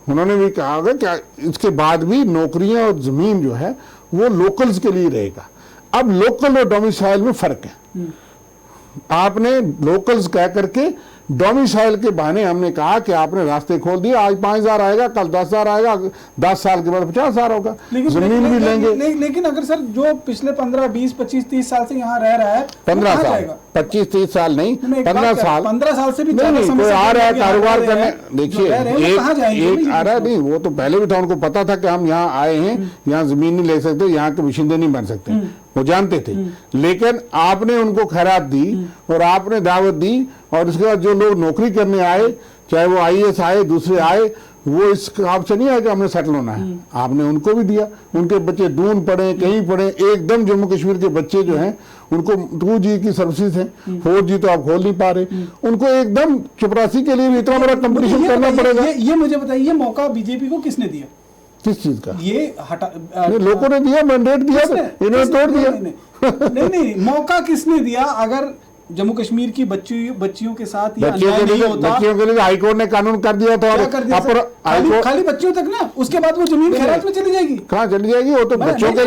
उन्होंने भी कहा होगा कि इसके बाद भी नौकरियां और जमीन जो है वो लोकल्स के लिए रहेगा। अब लोकल और डोमिसाइल में फर्क है। आपने लोकल्स कह करके डोमिसाइल के बहाने हमने कहा कि आपने रास्ते खोल दिए, आज 5,000 आएगा, कल 10,000 आएगा, 10 साल के बाद 50,000 होगा, जमीन भी लेंगे। लेकिन अगर सर जो पिछले 15, 20, 25, 30 साल से यहाँ रह रहा है, 15 साल, 25-30 साल नहीं, 15 साल, 15 साल से भी नहीं, कोई आ रहा है कारोबार करने। देखिए एक आ रहा है, नहीं वो तो पहले भी था, उनको पता था कि हम यहाँ आए हैं, यहाँ जमीन नहीं ले सकते, यहाँ के बाशिंदे नहीं बन सकते, वो जानते थे। लेकिन आपने उनको खैरात दी और आपने दावत दी, और उसके बाद जो लोग नौकरी करने आए, चाहे वो आईएएस आए, दूसरे आए, वो इस काम से नहीं आए कि हमने सेटल होना है, आपने उनको भी दिया। उनके बच्चे दून पढ़े, कहीं पढ़े, एकदम जम्मू कश्मीर के बच्चे जो हैं उनको 2G की सर्विसेज हैं, 4G तो आप खोल नहीं पा रहे, उनको एकदम चपरासी के लिए भी इतना बड़ा कंपटीशन करना पड़ेगा। ये मुझे बताइए, मौका बीजेपी को किसने दिया? किस चीज का? ये हटा लोगों ने दिया, मैंडेट दिया, इन्होंने तोड़ दिया। नहीं, मौका किसने दिया? अगर जम्मू कश्मीर की बच्चियों के साथ ये अन्याय नहीं होता, बच्चियों के लिए हाईकोर्ट ने कानून कर दिया था, खाली बच्चियों तक ना, उसके बाद वो जमीन खैरात में चली जाएगी। कहाँ चली जाएगी? वो तो बच्चों के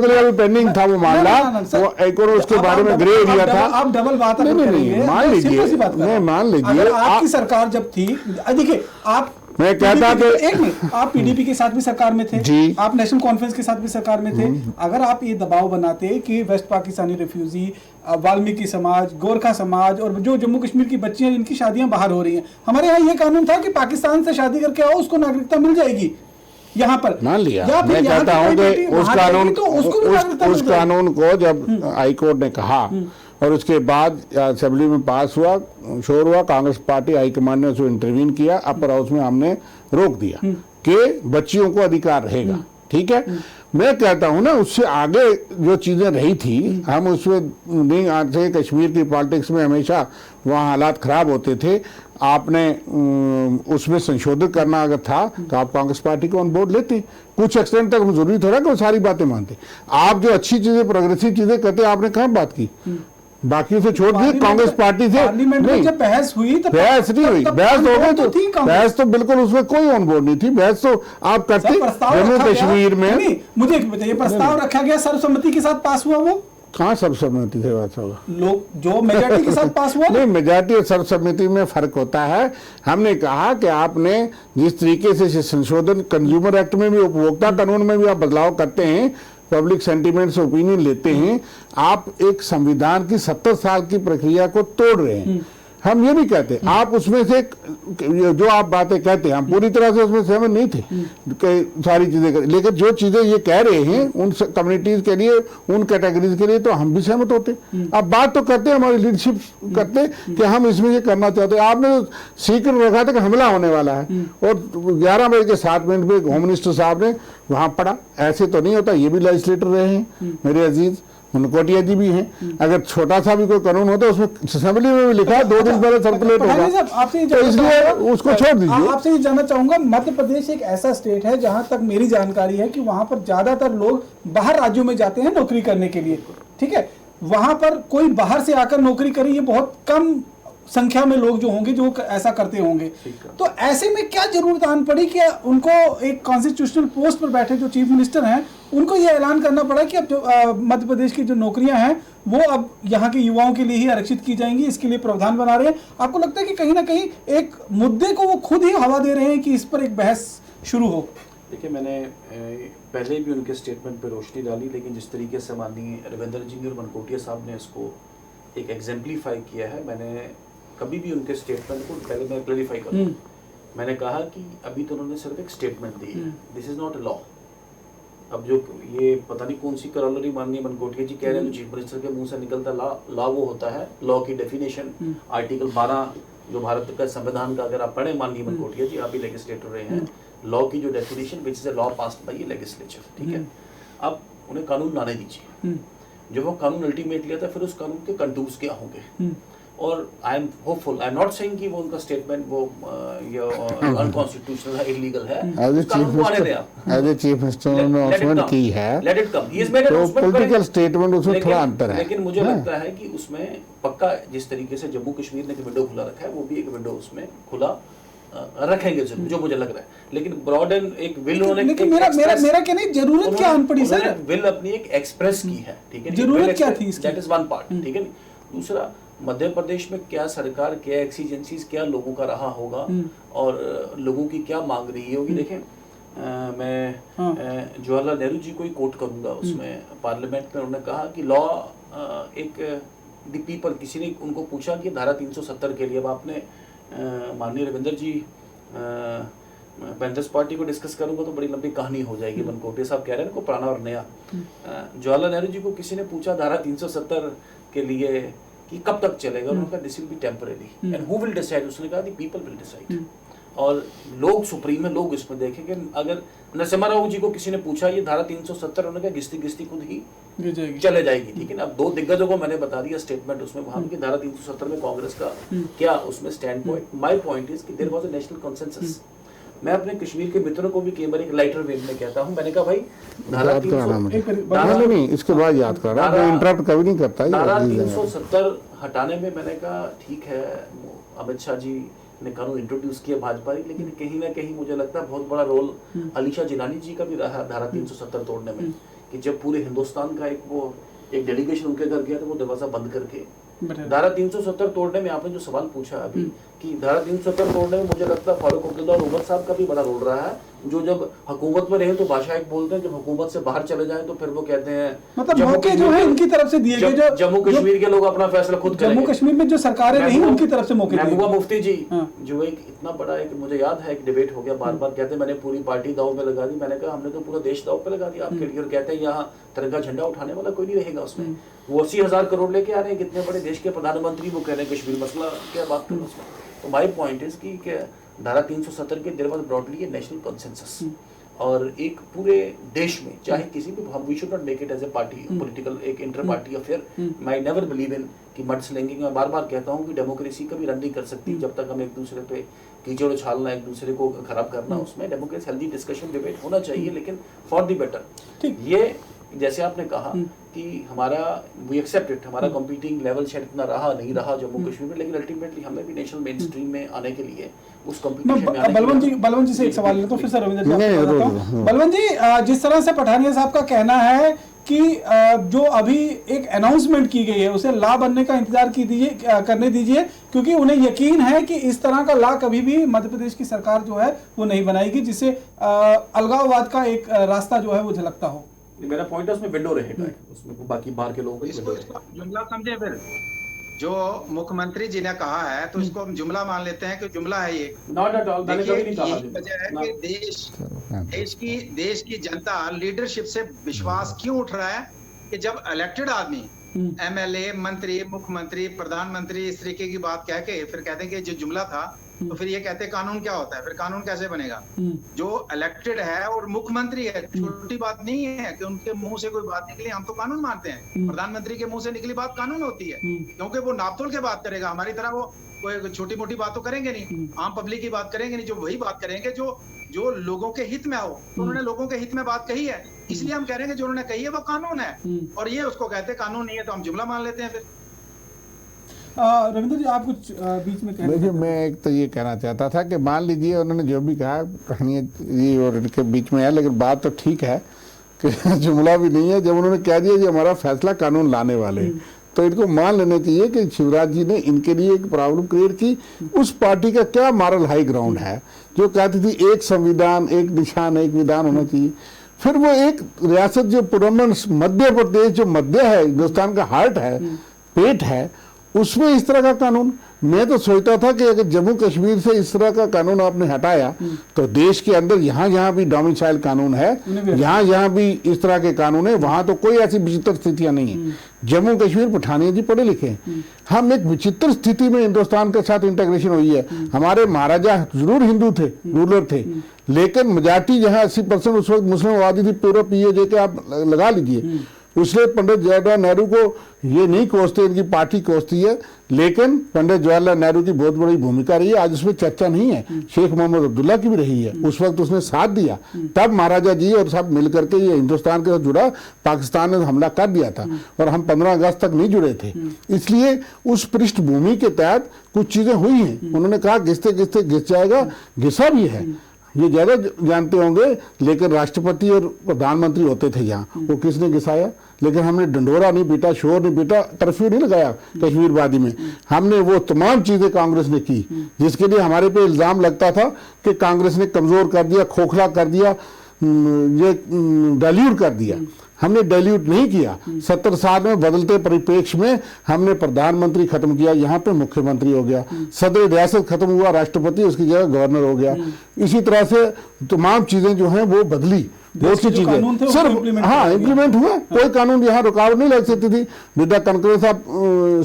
लिए अभी पेंडिंग था वो मामला, वो हाईकोर्ट उसके बारे में ग्रे एरिया था। आप डबल बात नहीं, मान लीजिए, मान लीजिए आपकी सरकार जब थी, देखिए आप मैं कहता PDP कि एक मिनट, आप पीडीपी के साथ भी सरकार में थे जी। आप नेशनल कॉन्फ्रेंस के साथ भी सरकार में थे। अगर आप ये दबाव बनाते कि वेस्ट पाकिस्तानी रिफ्यूजी, वाल्मीकि समाज, गोरखा समाज और जो जम्मू कश्मीर की बच्चियां जिनकी शादियां बाहर हो रही हैं, हमारे यहाँ ये कानून था कि पाकिस्तान से शादी करके आओ उसको नागरिकता मिल जाएगी यहाँ पर, मान लिया। या फिर मैं यहाँ कहता की हूँ कोई बेटी कि उस वहाँ कानून जाएगी तो उसको भी नागरिकता मिल उस जाएगी। कानून को जब हाई कोर्ट ने कहा और उसके बाद असेंबली में पास हुआ, शोर हुआ, कांग्रेस पार्टी हाईकमान ने उसको इंटरवीन किया, अपर हाउस में हमने रोक दिया कि बच्चियों को अधिकार रहेगा। ठीक है, मैं कहता हूं ना उससे आगे जो चीजें रही थी हम उसमें नहीं आते। कश्मीर की पॉलिटिक्स में हमेशा वहाँ हालात खराब होते थे। आपने उसमें संशोधित करना अगर था तो आप कांग्रेस पार्टी को ऑन बोर्ड लेते। कुछ एक्सटेंट तक जरूरी थोड़ा कि वो सारी बातें मानते। आप जो अच्छी चीजें, प्रोग्रेसिव चीजें करते, आपने कहाँ बात की? बाकी से छोड़ दिए कांग्रेस पार्टी से। पार्लियामेंट में जब बहस हुई तो बहस नहीं हुई, बहस हो गई तो थी कांग्रेस। बहस तो बिल्कुल उसमें कोई ऑन बोर्ड नहीं थी। बहस तो आप करते जम्मू कश्मीर में। नहीं, मुझे एक बताइए, प्रस्ताव रखा गया सर्वसम्मति के साथ पास हुआ, वो कहाँ सर्वसम्मति से बात होगा? लोग जो मेजॉरिटी के साथ पास हुआ। नहीं, मेजॉरिटी और सर्वसम्मति में फर्क होता है। हमने कहा कि आपने जिस तरीके से संशोधन कंज्यूमर एक्ट में भी, उपभोक्ता कानून में भी आप बदलाव करते हैं, पब्लिक सेंटीमेंट से ओपिनियन लेते हैं, आप एक संविधान की 70 साल की प्रक्रिया को तोड़ रहे हैं। हम ये भी कहते हैं, आप उसमें से जो आप बातें कहते हैं हम पूरी तरह से उसमें सहमत नहीं थे कि सारी चीजें करें, लेकिन जो चीजें ये कह रहे हैं उन कम्युनिटीज के लिए, उन कैटेगरीज के लिए तो हम भी सहमत होते। अब बात तो करते हैं, हमारी लीडरशिप करते कि हम इसमें ये करना चाहते हैं। आपने तो सीक्रेट रखा था कि हमला होने वाला है और 11 बजे के 7 मिनट में होम मिनिस्टर साहब ने वहां पढ़ा। ऐसे तो नहीं होता, ये भी लेजिस्लेटर रहे हैं मेरे अजीज, मनकोटिया जी भी हैं। अगर छोटा सा भी कोई कानून होता है उसमें असेंबली में भी लिखा है 2 दिन पहले सर्कुलेट होगा, तो इसलिए उसको छोड़ दीजिए। आपसे ये जानना चाहूंगा, मध्य प्रदेश एक ऐसा स्टेट है जहां तक मेरी जानकारी है कि वहां पर ज्यादातर लोग बाहर राज्यों में जाते हैं नौकरी करने के लिए। ठीक है, वहां पर कोई बाहर से आकर नौकरी करे ये बहुत कम संख्या में लोग जो होंगे जो ऐसा करते होंगे। तो ऐसे में क्या जरूरत आन पड़ी कि उनको एक कॉन्स्टिट्यूशनल पोस्ट पर बैठे जो चीफ मिनिस्टर हैं उनको ये ऐलान करना पड़ा कि अब जो मध्य प्रदेश की जो नौकरियां हैं वो अब यहाँ के युवाओं के लिए ही आरक्षित की जाएंगी, इसके लिए प्रावधान बना रहे हैं। आपको लगता है कि कहीं ना कहीं एक मुद्दे को वो खुद ही हवा दे रहे हैं कि इस पर एक बहस शुरू हो? देखिए, मैंने पहले भी उनके स्टेटमेंट पर रोशनी डाली, लेकिन जिस तरीके से माननीय रविंद्र जी और मनकोटिया साहब ने इसको एक एग्जाम्पलीफाई किया है, मैंने कभी भी उनके स्टेटमेंट को पहले मैं क्लैरिफाई करूँ। मैंने कहा कि अभी तो उन्होंने सिर्फ एक स्टेटमेंट दी है, this is not a law. अब जो ये पता नहीं कौन सी करोलरी माननीय मनकोटिया जी कह रहे हैं, जो चीफ मिनिस्टर के मुंह से निकलता लॉ वो होता है, लॉ की डेफिनेशन आर्टिकल 12 जो भारत का संविधान का, अगर आप पढ़े माननीय मनकोटिया जी, आप भी लेजिस्लेटर रहे हैं, लॉ की जो definition which is a law passed by legislature. ठीक है, अब उन्हें कानून लाने दीजिए। जब वो कानून अल्टीमेटली आता है फिर उस कानून के कंटूर्स क्या होंगे। और I am hopeful, I am not saying कि वो उनका स्टेटमेंट वो अनकॉन्स्टिट्यूशनल है, इलीगल है। एज चीफ मिनिस्टर उन्होंने अनाउंसमेंट की है, let it come, he is made तो पॉलिटिकल स्टेटमेंट उसमें थोड़ा अंतर है। लेकिन मुझे लगता है कि उसमें पक्का जिस तरीके से जम्मू कश्मीर ने एक विंडो खुला रखा है, वो भी एक विंडो उसमें खुला रखेंगे जरूर, जो मुझे लग रहा है। लेकिन ब्रॉड एंड एक विल उन्होंने, मेरा क्या नहीं, जरूरत क्या आन पड़ी सर? विल अपनी एक एक्सप्रेस की है। ठीक है, जरूरत क्या थी इसकी? That is one part. ठीक है, दूसरा मध्य प्रदेश में क्या सरकार, क्या एक्सीजेंसीज, क्या लोगों का रहा होगा और लोगों की क्या मांग रही होगी। देखें, मैं जवाहरलाल नेहरू जी को ही कोट करूंगा, उसमें पार्लियामेंट में उन्होंने कहा कि लॉ एक द पीपल, किसी ने उनको पूछा कि धारा 370 के लिए, अब आपने माननीय रविंदर जी, पैंथर्स पार्टी को डिस्कस करूंगा तो बड़ी लंबी कहानी हो जाएगी। मनकोटिया साहब कह रहे हैं को पुराना और नया। जवाहरलाल नेहरू जी को किसी ने पूछा धारा 370 के लिए कि कब तक चलेगा, उन्होंने कहा this will be temporary and who will decide, उसने कहा दी पीपल विल डिसाइड। और लोग सुप्रीम है, लोग इसमें देखेंगे। अगर नरसिम्हा राव जी को किसी ने पूछा ये धारा 370, उन्होंने कहा घिसती घिसती खुद ही चले जाएगी। ठीक है ना, अब 2 दिग्गजों को मैंने बता दिया स्टेटमेंट उसमें, वहां की धारा 370 में कांग्रेस का क्या उसमें stand point. My point is कि there was a national consensus. मैं अपने कश्मीर के मित्रों को भी कई बार एक लाइटर वेव में कहता हूं, मैंने कहा भाई धारा 370 नहीं, इसके बाद याद कर रहा हूं, इंटरप्ट कभी नहीं करता। धारा 370 हटाने में मैंने कहा ठीक है, अमित शाह जी ने कानून इंट्रोड्यूस किया भाजपा ही, लेकिन कहीं ना कहीं मुझे लगता है बहुत बड़ा रोल अलीशा जिलानी जी का भी रहा धारा 370 तोड़ने में। कि जब पूरे हिंदुस्तान का एक डेलीगेशन उनके घर गया तो वो दरवाजा बंद करके धारा 370 तोड़ने में आपने जो सवाल पूछा अभी कि धारा 370 तोड़ने में मुझे लगता है फारूक अब्दुल्ला और उमर साहब का भी बड़ा रोल रहा है, जो जब हुकूमत में रहे तो भाषा एक बोलते हैं, जब हुकूमत से बाहर चले जाएं तो फिर वो कहते हैं मतलब मौके जो है इनकी तरफ से दिए गए, जो जम्मू कश्मीर के लोग अपना फैसला खुद करेंगे। जम्मू कश्मीर में जो सरकारें रही उनकी तरफ से मौके दिए महबूबा गए। मुफ्ती जी हाँ। जो एक इतना बड़ा एक, मुझे याद है एक डिबेट हो गया, बार बार कहते हैं मैंने पूरी पार्टी दाव पे लगा दी। मैंने कहा हमने तो पूरा देश दाव पे लगा दिया आपके लिए, और कहते हैं यहाँ तिरंगा झंडा उठाने वाला कोई नहीं रहेगा उसमें। वो 80,000 करोड़ लेके आ रहे हैं, कितने बड़े देश के प्रधानमंत्री, वो कह रहे हैं कश्मीर मसला क्या बात करें उसमें। तो माय पॉइंट इज कि धारा 370 के there was broadly a national consensus, और एक पूरे देश में चाहे किसी भी, हम we should not make it as a party political एक इंटर पार्टी अफेयर। मैं नेवर बिलीव इन कि मड स्लिंगिंग। मैं बार बार कहता हूँ कि डेमोक्रेसी कभी रन नहीं कर सकती जब तक हम एक दूसरे पे कीचड़ उछालना, एक दूसरे को खराब करना, उसमें डेमोक्रेसी हेल्दी डिस्कशन डिबेट होना चाहिए, लेकिन फॉर द बेटर। ये जैसे आपने कहा कि हमारा वी एक्सेप्ट इट, हमारा कंपीटिंग लेवल शायद इतना रहा नहीं रहा जम्मू कश्मीर में, लेकिन अल्टीमेटली हमें भी नेशनल मेन स्ट्रीम में आने के लिए उस कंपटीशन में आने बलवंत जी से एक सवाल लेता हूं, फिर सर रविंद्र जी आपको बताता हूं। बलवंत जी, जिस तरह से पठानिया साहब का कहना है कि जो अभी एक अनाउंसमेंट की गई है उसे ला बनने का इंतजार करने दीजिए, क्योंकि उन्हें यकीन है कि इस तरह का ला कभी भी मध्य प्रदेश की सरकार जो है वो नहीं बनाएगी जिससे अलगाववाद का एक रास्ता जो है वो झलकता हो। मेरा पॉइंट है उसमें विंडो रहेगा, उसमें बाकी बाहर के लोगों को इसको जुमला समझे। फिर जो मुख्यमंत्री जी ने कहा है तो इसको हम जुमला मान लेते हैं कि जुमला है ये। नॉट एट ऑल, मैंने कभी नहीं कहा। यही वजह है कि देश की जनता लीडरशिप से विश्वास क्यों उठ रहा है कि जब इलेक्टेड आदमी एमएलए, मंत्री, मुख्यमंत्री, प्रधानमंत्री इस तरीके की बात कह के फिर कहते हैं कि जो जुमला था, तो फिर ये कहते हैं कानून क्या होता है, फिर कानून कैसे बनेगा। जो इलेक्टेड है और मुख्यमंत्री है, छोटी बात नहीं है कि उनके मुंह से कोई बात निकली, हम तो कानून मानते हैं। प्रधानमंत्री के मुंह से निकली बात कानून होती है, क्योंकि वो नापतोल के बात करेगा, हमारी तरह वो कोई छोटी मोटी बात तो करेंगे नहीं, आम पब्लिक की बात करेंगे नहीं, जो वही बात करेंगे जो लोगों के हित में हो। तो उन्होंने लोगों के हित में बात कही है, इसलिए हम कह रहे हैं कि जो उन्होंने कही है वो कानून है, और ये उसको कहते हैं कानून नहीं है, तो हम जुमला मान लेते हैं। फिर रविंद्र जी आप कुछ बीच में देखिए, मैं एक तो ये कहना चाहता था कि मान लीजिए उन्होंने जो भी कहा कहानी जी और इनके बीच में है, लेकिन बात तो ठीक है कि जुमला भी नहीं है। जब उन्होंने कह दिया कि हमारा फैसला कानून लाने वाले, तो इनको मान लेना चाहिए कि शिवराज जी ने इनके लिए एक प्रॉब्लम क्रिएट की। उस पार्टी का क्या मॉरल हाई ग्राउंड है जो कहती थी एक संविधान, एक निशान, एक विधान होना चाहिए। फिर वो एक रियासत जो पुरमन मध्य प्रदेश जो मध्य है, हिंदुस्तान का हार्ट है, पेट है, उसमें इस तरह का कानून। मैं तो सोचता था कि अगर जम्मू कश्मीर से इस तरह का कानून आपने हटाया तो देश के अंदर जहां जहां भी डोमिसाइल कानून है, जहां जहां भी इस तरह के कानून है, वहां तो कोई ऐसी विचित्र स्थितियां नहीं है। जम्मू कश्मीर, पठानिया जी पढ़े लिखे हैं, हम एक विचित्र स्थिति में हिंदुस्तान के साथ इंटीग्रेशन हुई है। हमारे महाराजा जरूर हिंदू थे, रूलर थे, लेकिन मेजॉरिटी जहां 80% उस वक्त मुस्लिम आबादी थी, पूरा पीएजे के आप लगा लीजिए, उसने पंडित जवाहरलाल नेहरू को ये नहीं कोसते, इनकी पार्टी कोसती है, लेकिन पंडित जवाहरलाल नेहरू की बहुत बड़ी भूमिका रही है। आज उसमें चर्चा नहीं है, शेख मोहम्मद अब्दुल्ला की भी रही है, उस वक्त उसने साथ दिया, तब महाराजा जी और सब मिलकर के ये हिंदुस्तान के साथ जुड़ा, पाकिस्तान ने हमला कर दिया था और हम 15 अगस्त तक नहीं जुड़े थे। इसलिए उस पृष्ठभूमि के तहत कुछ चीजें हुई हैं। उन्होंने कहा घिसते घिसते घिस जाएगा, घिसा भी है, ये ज्यादा जानते होंगे, लेकिन राष्ट्रपति और प्रधानमंत्री होते थे यहाँ, वो किसने घिसाया? लेकिन हमने डंडोरा नहीं पीटा, शोर नहीं पीटा, कर्फ्यू नहीं लगाया कश्मीर वादी में। हमने वो तमाम चीजें कांग्रेस ने की जिसके लिए हमारे पे इल्जाम लगता था कि कांग्रेस ने कमजोर कर दिया, खोखला कर दिया, ये डाइल्यूट कर दिया। हमने डाइल्यूट नहीं किया। 70 साल में बदलते परिप्रेक्ष्य में हमने प्रधानमंत्री खत्म किया, यहाँ पे मुख्यमंत्री हो गया, सदर रियासत खत्म हुआ, राष्ट्रपति उसकी जगह गवर्नर हो गया। इसी तरह से तमाम चीजें जो हैं वो बदली, बहुत सी चीजें सिर्फ हाँ इम्प्लीमेंट हुआ। कोई कानून यहाँ रुकावट नहीं लग सकती थी। With the concurrence of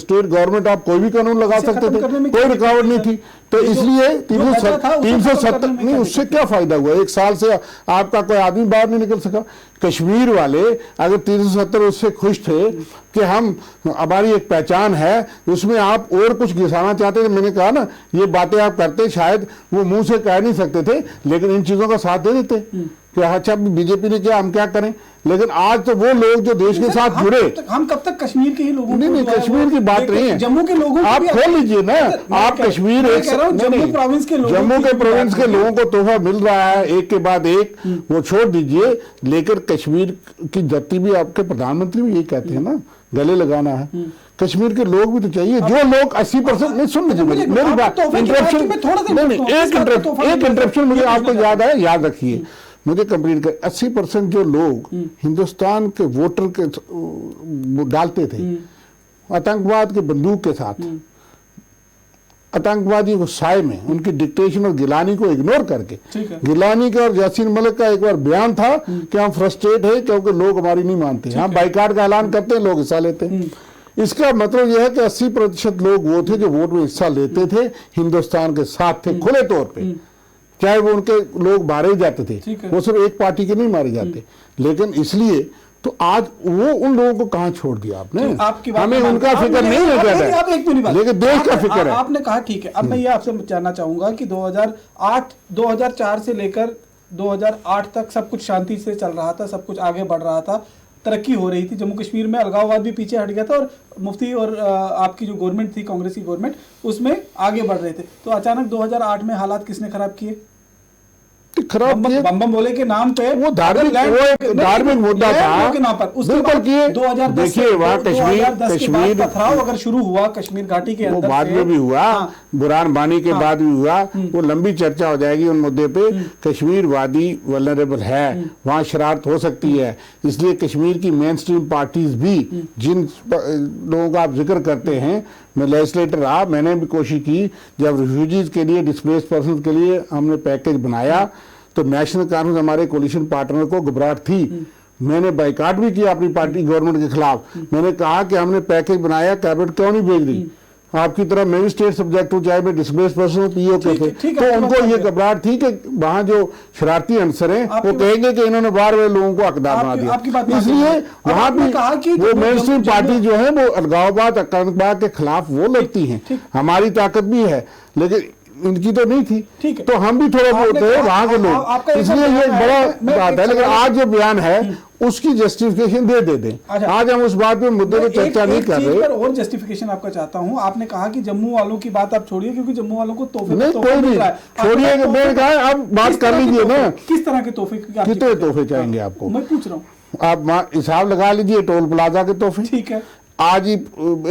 state government आप कोई भी कानून लगा सकते थे, कोई रुकावट नहीं थी। तो इसलिए 370 नहीं, उससे क्या फायदा हुआ? 1 साल से आपका कोई आदमी बाहर नहीं निकल सका। कश्मीर वाले अगर 370 उससे खुश थे कि हम हमारी एक पहचान है, उसमें आप और कुछ घिसाना चाहते थे। मैंने कहा ना, ये बातें आप करते शायद वो मुंह से कह नहीं सकते थे, लेकिन इन चीजों का साथ दे देते कि अच्छा बीजेपी ने किया, हम क्या करें। लेकिन आज तो वो लोग जो देश के साथ जुड़े, हम कब तक कश्मीर के ही लोगों नहीं, कश्मीर की बात नहीं है, जम्मू के लोगों आप खोल लीजिए ना। आप कश्मीर जम्मू प्रोविंस के लोगों को तोहफा मिल रहा है एक के बाद एक, वो छोड़ दीजिए। लेकिन कश्मीर की जति भी आपके प्रधानमंत्री भी यही कहते हैं ना, गले लगाना है। कश्मीर के लोग भी तो चाहिए, जो लोग 80% नहीं, सुन लीजिए मेरी बात, इंटरप्शन नहीं, एक इंटरप्शन मुझे आपको याद है, याद रखिए, मुझे कंप्लीट कर, 80% जो लोग हिंदुस्तान के वोटर के डालते थे आतंकवाद के बंदूक के साथ, आतंकवादी को साय में, उनकी डिक्टेशन और गिलानी को इग्नोर करके, गिलानी का और यासीन मलिक का एक बार बयान था कि हम फ्रस्ट्रेट है क्योंकि लोग हमारी नहीं मानते, हम बाइकाट का ऐलान करते हैं, लोग हिस्सा लेते हैं। इसका मतलब यह है कि 80% लोग वो थे जो वोट में हिस्सा लेते थे, हिंदुस्तान के साथ थे खुले तौर पे, चाहे वो उनके लोग मारे जाते थे, वो सिर्फ एक पार्टी के नहीं मारे जाते, लेकिन इसलिए तो आज वो उन लोगों को कहाँ छोड़ दिया आपने? आपकी बात हमें उनका फिक्र नहीं है, लेकिन देश का फिक्र है। आपने कहा ठीक है, अब मैं ये आपसे जानना चाहूंगा कि 2004 से लेकर 2008 तक सब कुछ शांति से चल रहा था, सब कुछ आगे बढ़ रहा था, तरक्की हो रही थी, जम्मू कश्मीर में अलगाववाद भी पीछे हट गया था और मुफ्ती और आपकी जो गवर्नमेंट थी, कांग्रेस की गवर्नमेंट, उसमें आगे बढ़ रहे थे। तो अचानक 2008 में हालात किसने खराब किए? खराब किए बम बम बोले के नाम पे, वो धार्मिक मुद्दा था के नाम पर, उसके बिल्कुल किए। 2010 देखिए वहाँ कश्मीर पथराव अगर शुरू हुआ कश्मीर घाटी के वो अंदर बाद में भी हुआ, बुरहान वानी के बाद भी हुआ, वो लंबी चर्चा हो जाएगी उन मुद्दे पे। कश्मीर वादी वल्नरेबल है, वहाँ शरारत हो सकती है, इसलिए कश्मीर की मेन स्ट्रीम पार्टीज भी, जिन लोगों का आप जिक्र करते हैं, मैं लेजिस्लेटर रहा, मैंने भी कोशिश की, जब रिफ्यूजीज के लिए, डिस्प्लेस पर्सन के लिए हमने पैकेज बनाया तो नेशनल कॉन्फ्रेंस हमारे कोलिशन पार्टनर को घबराहट थी, मैंने बाइकाट भी किया अपनी पार्टी गवर्नमेंट के खिलाफ। मैंने कहा कि हमने पैकेज बनाया, कैबिनेट क्यों नहीं भेज रही? आपकी तरह मैं भी स्टेट सब्जेक्ट हूँ, चाहे मैं डिस्प्लेस पर्सन पीओ के थे, तो उनको ये घबराहट थी कि वहाँ जो शरारती अंसर हैं वो कहेंगे कि इन्होंने बार बार लोगों को हकदार बना दिया, इसलिए वहाँ भी वो मेन स्ट्रीम पार्टी जो है वो अलगाववाद, आतंकवाद के खिलाफ वो लड़ती हैं। हमारी ताकत भी है, लेकिन इनकी तो नहीं थी, तो हम भी थोड़ा बहुत है वहाँ के लोग, इसलिए ये बड़ा बात है। लेकिन आज जो बयान है उसकी जस्टिफिकेशन दे दें। आज हम उस बात पे मुद्दे पे चर्चा नहीं कर रहे। और जस्टिफिकेशन आपका चाहता हूँ, आपने कहा कि जम्मू वालों की बात आप छोड़िए क्योंकि जम्मू वालों को तोहफे नहीं, कोई नहीं छोड़िए, मैंने कहा आप बात कर लीजिए ना, किस तरह के तोहफे, कितने तोहफे चाहेंगे आपको, मैं पूछ रहा हूँ, आप हिसाब लगा लीजिए टोल प्लाजा के तोहफे। ठीक है, आज ही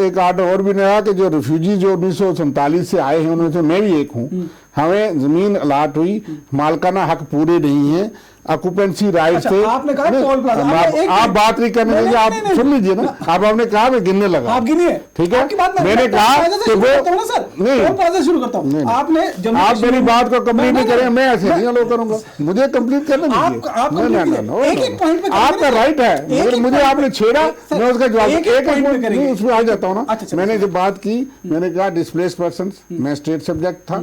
एक आर्डर और भी नया कि जो रिफ्यूजी जो 1947 से आए हैं उनमें से मैं भी एक हूँ, हमें जमीन अलाट हुई, मालकाना हक पूरे नहीं है, ऑक्यूपेंसी राइट थे। आपने कहा टोल प्लाजा, आप बात नहीं करने दीजिए, आप सुन लीजिए ना, आपने कहा मैं गिनने लगा, आप गिनिए, ठीक है, मैंने कहा कि वो नहीं शुरू करता हूँ, आपने आप मेरी बात को कंप्लीट नहीं करेंगे, मैं ऐसे नहीं लो करूंगा, मुझे कंप्लीट करने दीजिए, आपका राइट है, मुझे आपने छेड़ा, मैं उसका जवाब एक उसमें आ जाता हूँ ना। मैंने जो बात की, मैंने कहा डिस्प्लेस पर्सन, मैं स्टेट सब्जेक्ट था,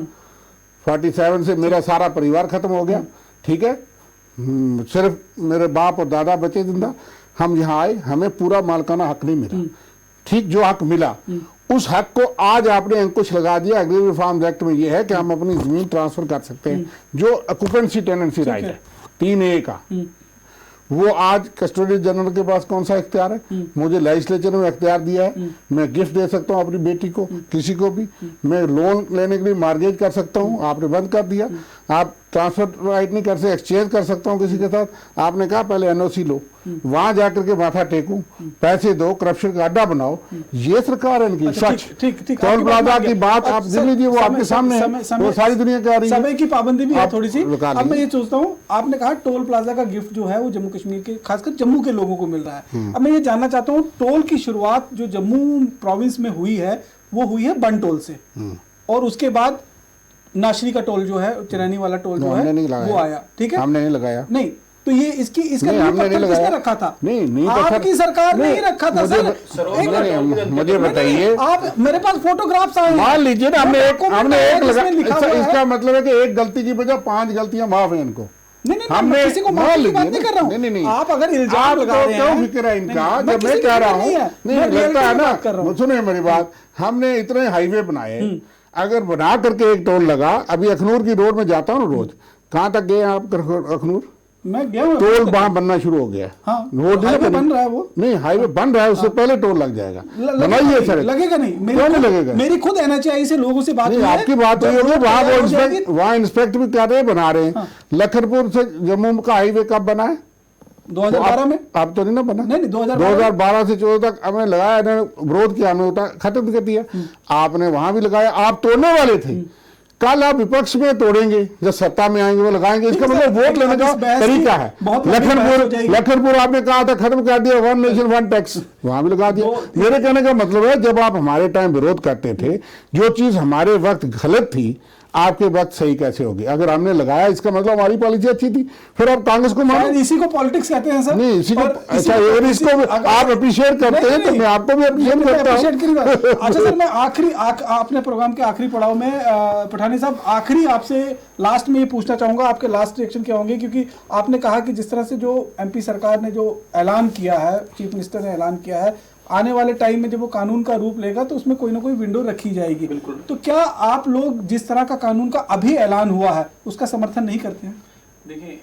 47 से मेरा सारा परिवार खत्म हो गया, ठीक है, सिर्फ मेरे बाप और दादा बचे जिंदा, हम यहाँ आए, हमें पूरा मालकाना हक नहीं मिला, ठीक, जो हक मिला उस हक को आज आपने अंकुश लगा दिया। एग्री रिफॉर्म्स एक्ट में ये है कि हम अपनी जमीन ट्रांसफर कर सकते हैं, जो ऑक्यूपेंसी टेनेंसी राइट है 3A का, वो आज कस्टोडियन जनरल के पास कौन सा इख्तियार है? मुझे लेजिस्लेचर में इख्तियार दिया है, मैं गिफ्ट दे सकता हूँ अपनी बेटी को, किसी को भी, मैं लोन लेने के लिए मार्गेज कर सकता हूँ, आपने बंद कर दिया, आप ट्रांसफर राइट नहीं कर सकते, एक्सचेंज कर सकता हूँ किसी के साथ, आपने कहा पहले एनओसी लो, वहां जाकर के माथा टेकूं, पैसे दो, करप्शन का अड्डा बनाओ, ये सरकार है इनकी। सच टोल प्लाजा की बात आप गिन लीजिए, वो आपके सामने है, वो सारी दुनिया की आ रही है, समय की पाबंदी भी है थोड़ी सी। अब मैं ये सोचता हूँ, आपने कहा टोल प्लाजा का गिफ्ट जो है वो जम्मू कश्मीर के, खासकर जम्मू के लोगों को मिल रहा है। अब मैं ये जानना चाहता हूँ, टोल की शुरुआत जो जम्मू प्रोविंस में हुई है वो हुई है बन टोल से, और उसके बाद नाशरी का टोल जो है, चिरानी वाला टोल जो है वो आया, ठीक है, हमने नहीं लगाया, नहीं तो ये इसका किसने रखा था? नहीं आपकी सरकार ने ही रखा था सर। मुझे बताइए, आप मेरे पास फोटोग्राफ्स आए, मान लीजिए ना, हमने एक लगा, इसका मतलब है कि एक गलती की वजह 5 गलतियां माफ है इनको। हमने किसी को माफी की बात नहीं कर रहा हूँ, नहीं आप अगर इल्जाम लगा रहे हैं, क्यों फिक्र है इनका, जब मैं कह रहा हूँ, नहीं लगता है ना, सुनिए मेरी बात, हमने इतने हाईवे बनाए, अगर बना करके एक टोल लगा, अभी अखनूर की रोड में जाता हूँ रोज, कहाँ तक गए आप अखनूर? मैं गया हूं, टोल वहां बनना शुरू हो गया, हाँ, रोड बन रहा है, वो नहीं हाईवे बन रहा है, उससे पहले टोल लग जाएगा, बनाइए सर, लगेगा नहीं, क्यों नहीं लगेगा? मेरी खुद NHAI से लोगों से बात हुई है, आपकी बात हुई होगी, वहां इंस्पेक्ट भी कर रहे हैं, बना रहे हैं। लखनपुर से जम्मू का हाईवे कब बना है? 2012 में आप तो नहीं ना बना। नहीं 2012 से 14 तक हमने लगाया, इन्होंने विरोध किया, हमने उठा खत्म भी कर दिया। आपने वहां भी लगाया, आप तोड़ने वाले थे। कल आप विपक्ष में तोड़ेंगे, जब सत्ता में आएंगे वो लगाएंगे। इसका मतलब वोट लेने का तरीका है। लखनपुर आपने कहा था खत्म कर दिया, 1 नेशन 1 टैक्स, वहां भी लगा दिया। मेरे कहने का मतलब है, जब आप हमारे टाइम विरोध करते थे, जो चीज हमारे वक्त गलत थी, आपके वक्त सही कैसे होगी? अगर हमने लगाया, इसका मतलब हमारी पॉलिसी अच्छी थी। फिर आप कांग्रेस को मानो। इसी को पॉलिटिक्स कहते हैं सर। नहीं, इसी को अच्छा, अगर इसको आप अप्रिशिएट करते हैं तो मैं आपको भी अप्रिशिएट करता हूं। अच्छा सर, मैं अपने प्रोग्राम के आखिरी पड़ाव में पठानी साहब, आखिरी आपसे लास्ट में ये पूछना चाहूंगा, आपके लास्ट रिएक्शन क्या होंगे? क्योंकि आपने कहा कि जिस तरह से जो एमपी सरकार ने जो ऐलान किया है, चीफ मिनिस्टर ने ऐलान किया है, आने वाले टाइम में जब वो कानून का रूप लेगा तो उसमें कोई ना कोई विंडो रखी जाएगी। बिल्कुल। तो क्या आप लोग जिस तरह का कानून का अभी ऐलान हुआ है उसका समर्थन नहीं करते हैं? देखिए,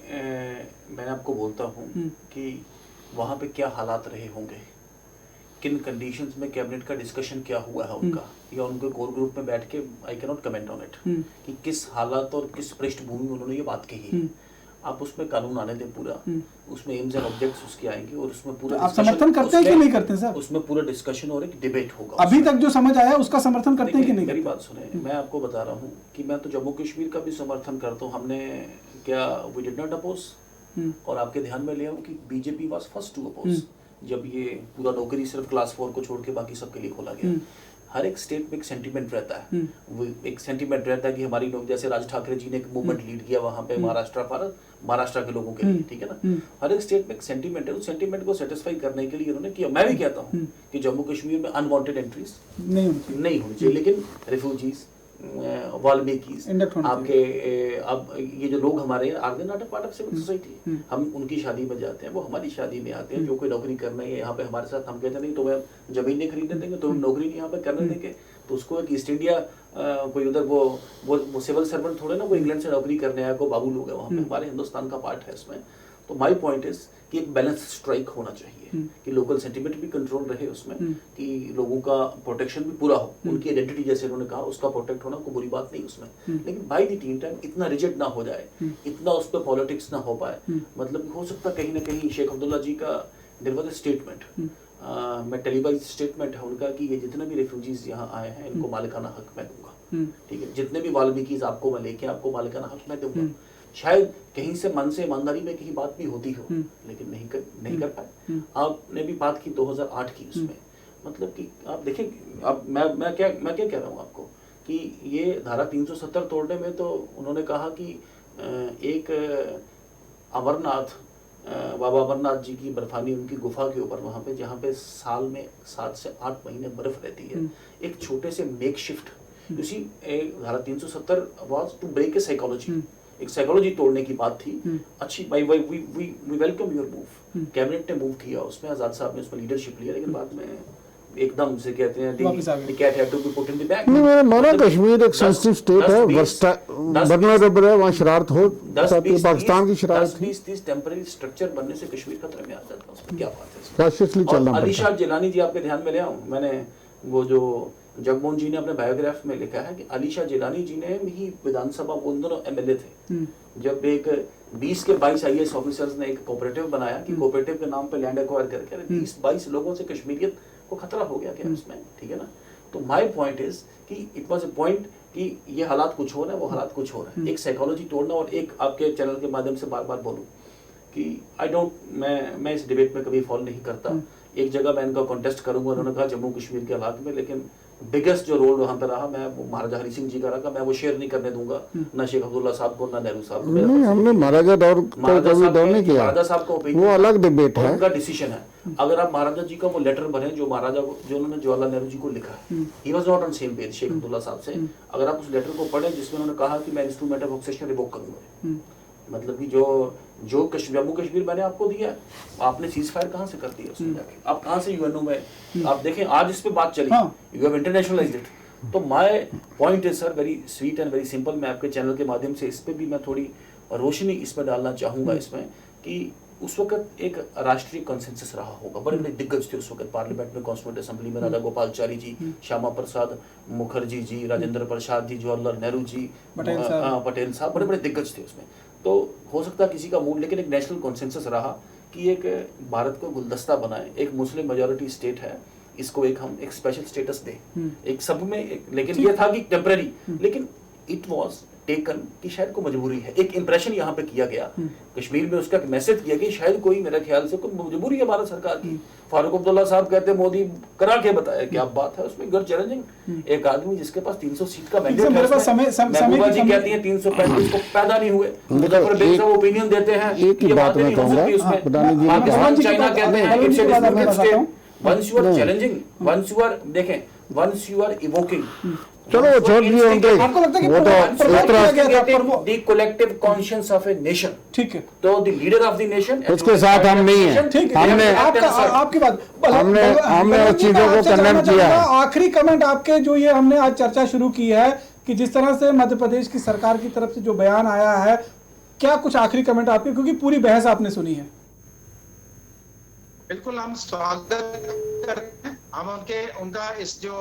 मैं आपको बोलता हूँ कि वहाँ पे क्या हालात रहे होंगे, किन कंडीशंस में कैबिनेट का डिस्कशन क्या हुआ है उनका, या उनके कोर ग्रुप में बैठ के I can not comment on it कि किस हालात और किस पृष्ठभूमि में उन्होंने ये बात कही है। आप उसमें कानून आने दें पूरा, उसमें एम्स एंड ऑब्जेक्ट्स उसके आएंगे और उसमें पूरा आप समर्थन करते हैं कि नहीं करते सर? उसमें पूरा डिस्कशन और एक डिबेट होगा। अभी तक जो समझ आया उसका समर्थन करते हैं कि नहीं? मेरी बात सुने, मैं आपको बता रहा हूँ कि मैं तो जम्मू कश्मीर का भी समर्थन करता हूँ। हमने क्या वी डिड नॉट अपोज, और आपके ध्यान में ले आऊँ कि BJP was first to oppose जब ये पूरा नौकरी सिर्फ क्लास 4 को छोड़ के बाकी सबके लिए खोला गया। हर एक स्टेट में एक सेंटीमेंट रहता है, वो एक सेंटीमेंट रहता है कि हमारी लोग, जैसे राज ठाकरे जी ने एक मूवमेंट लीड किया वहां पे महाराष्ट्र के लोगों के लिए, ठीक है ना। हर एक स्टेट में एक सेंटीमेंट है, उस सेंटीमेंट को सेटिस्फाई करने के लिए उन्होंने किया। मैं भी कहता हूँ कि जम्मू कश्मीर में अनवांटेड एंट्रीज नहीं होनी चाहिए, लेकिन रिफ्यूजीज, वाल्मीकि, आपके अब ये जो लोग हमारे are they not a part of civil society. हम उनकी शादी में जाते हैं, वो हमारी शादी में आते हैं। जो कोई नौकरी करना है यहाँ पे हमारे साथ, हम कहते नहीं तो मैं जमीन नहीं खरीदने देंगे, तो नौकरी नहीं यहाँ पे करने देंगे, तो उसको एक ईस्ट इंडिया कोई उधर वो सिविल सर्वेंट थोड़े ना, वो इंग्लैंड से नौकरी करने आया, कोई बाबू लोग है वहाँ पे, हमारे हिंदुस्तान का पार्ट है इसमें। तो माई पॉइंट इज कि एक बैलेंस स्ट्राइक होना चाहिए कि लोकल सेंटिमेंट भी कंट्रोल रहे उसमें, कि लोगों का प्रोटेक्शन भी पूरा हो, उनकी आइडेंटिटी जैसे उन्होंने कहा उसका प्रोटेक्ट होना कोई बुरी बात नहीं उसमें, लेकिन बाय द टीम टाइम इतना रिजिड ना हो जाए, इतना उस पर पॉलिटिक्स ना हो पाए। मतलब हो सकता कहीं ना कहीं शेख अब्दुल्ला जी का देयर वाज अ स्टेटमेंट, मैं टेलीवाइज स्टेटमेंट है उनका कि ये जितने भी रेफ्यूजीज यहाँ आए हैं इनको मालिकाना हक मैं दूंगा, ठीक है, जितने भी वाल्मीकिस आपको मैं लेके आपको मालिकाना हक मैं दूंगा। शायद कहीं से मन से ईमानदारी में कहीं बात भी होती हो, लेकिन नहीं कर पाए। आपने भी बात की 2008 की उसमें, मतलब कि आप देखें, अब मैं क्या कह रहा हूँ आपको कि ये धारा 370 तोड़ने में तो उन्होंने कहा कि एक अमरनाथ, बाबा अमरनाथ जी की बर्फानी उनकी गुफा के ऊपर वहाँ पे, जहाँ पे साल में 7 से 8 महीने बर्फ रहती है, एक छोटे से मेक शिफ्ट, उसी धारा 370 was to break a psychology, एक साइकोलॉजी तोड़ने की बात थी। अच्छी we welcome your move, cabinet ने मूव किया उसमें, आजाद साहब ने उसमें लीडरशिप लिया, लेकिन बाद में एकदम से कहते हैं the cat had to be put in the bag। नहीं, मैंने माना कश्मीर एक सेंसिटिव स्टेट है, वर्स्टाइल है, वहाँ शरारत हो, पाकिस्तान की शरारत 10-20-30 टेम्पररी स्ट्रक्चर बनने से कश्मीर खतरे में आ जाता है, उसमें क्या बात है? कॉशियसली चलना पड़ता है। अली शाह जिलानी जी आपके ध्यान में ले आऊं, मैंने वो जो जगमोहन जी ने अपने बायोग्राफ में लिखा है कि अली शाह जिलानी जी ने ही विधानसभा, वो दोनों एमएलए थे, जब एक 20 के 22 आईएएस ऑफिसर्स ने एक कोऑपरेटिव बनाया कि कोऑपरेटिव के नाम पे लैंड एक्वायर करके 20-22 लोगों से कश्मीरियत को खतरा हो गया क्या उसमें, ठीक है ना। तो माय पॉइंट इज कि इट वाज अ पॉइंट कि ये हालात कुछ हो रहे हैं, वो हालात कुछ हो रहे हैं, एक साइकोलॉजी तोड़ना। और एक आपके चैनल के माध्यम से बार बार बोलूं कि मैं इस डिबेट में कभी फॉलो नहीं करता। एक जगह मैं इनका कॉन्टेस्ट करूंगा, उन्होंने कहा जम्मू कश्मीर के हालात में, लेकिन बिगेस्ट जो रोल वहां पे रहा, मैं वो महाराजा हरि सिंह जी का रहा, मैं वो शेयर नहीं करने दूंगा, ना शेख अब्दुल्ला साहब को, ना नेहरू साहब को। नहीं, हमने महाराजा दौर नहीं किया, महाराजा साहब का ओपिनियन वो अलग डिबेट है, उनका डिसीजन है। अगर आप महाराजा जी का वो लेटर भरें जो महाराजा को, जो उन्होंने जवाहरलाल नेहरू जी को लिखा है, he was not on same page Sheikh Abdullah साहब से, अगर आप उस लेटर को पढ़ें जिसमें उन्होंने कहा कि मैं इंस्ट्रूमेंट ऑफ ऑक्सेशन रिवोक करूंगा, मतलब कि जो जम्मू कश्मीर मैंने आपको दिया, आपने सीज फायर कहाँ से कर दिया उसमें जाके, आप कहाँ से यूएनओ में, आप देखें आज इस पे बात चली, यू हैव इंटरनेशनलाइज्ड इट। तो my point is sir very sweet and very simple. मैं आपके चैनल के माध्यम से इस पे भी मैं थोड़ी रोशनी इस पर डालना चाहूंगा इसमें कि उस वक्त एक राष्ट्रीय कंसेंसस रहा होगा, बड़े बड़े दिग्गज थे उस वक्त पार्लियामेंट में, कॉन्स्टिट्यूंट असेंबली में, राजा गोपालचारी जी, श्यामा प्रसाद मुखर्जी जी, राजेंद्र प्रसाद जी, जवाहरलाल नेहरू जी, पटेल साहब, बड़े बड़े दिग्गज थे उसमें। तो हो सकता है किसी का मूड, लेकिन एक नेशनल कॉन्सेंसस रहा कि एक भारत को गुलदस्ता बनाए, एक मुस्लिम मेजॉरिटी स्टेट है, इसको एक हम एक स्पेशल स्टेटस दें, एक सब में एक, लेकिन ये था कि टेम्पररी, लेकिन इट वाज टेकन कि शायद को मजबूरी है, एक इंप्रेशन यहाँ पे किया गया कश्मीर में, उसका मैसेज किया कि शायद कोई, मेरे ख्याल से कोई मजबूरी है भारत सरकार की। फारूक अब्दुल्ला साहब कहते हैं मोदी करा के बताया, क्या बात है उसमें, गट चैलेंजिंग। एक आदमी जिसके पास 300 सीट का मैंडेट है, महबूबा जी कहती हैं 335 को पैदा नहीं हुए, ओपिनियन देते हैं, एक ही बात मैं कहूंगा, पाकिस्तान चाइना कहते हैं once you are challenging, once you are देखें, once you are evoking, चलो छोड़ दिए उनके, आपको लगता है कि वो तो एक तरह the collective conscience of a nation, ठीक है, तो the leader of the nation, उसके साथ हम नहीं हैं, ठीक है, हमने आपकी बात, हमने उस चीजों को कंडेम किया है। आखिरी कमेंट आपके, जो ये हमने आज चर्चा शुरू की है कि जिस तरह से मध्य प्रदेश की सरकार की तरफ से जो बयान आया है, क्या कुछ आखिरी कमेंट आपके, क्योंकि पूरी बहस आपने सुनी है। बिल्कुल हम स्वागत करते हैं, हम उनका इस जो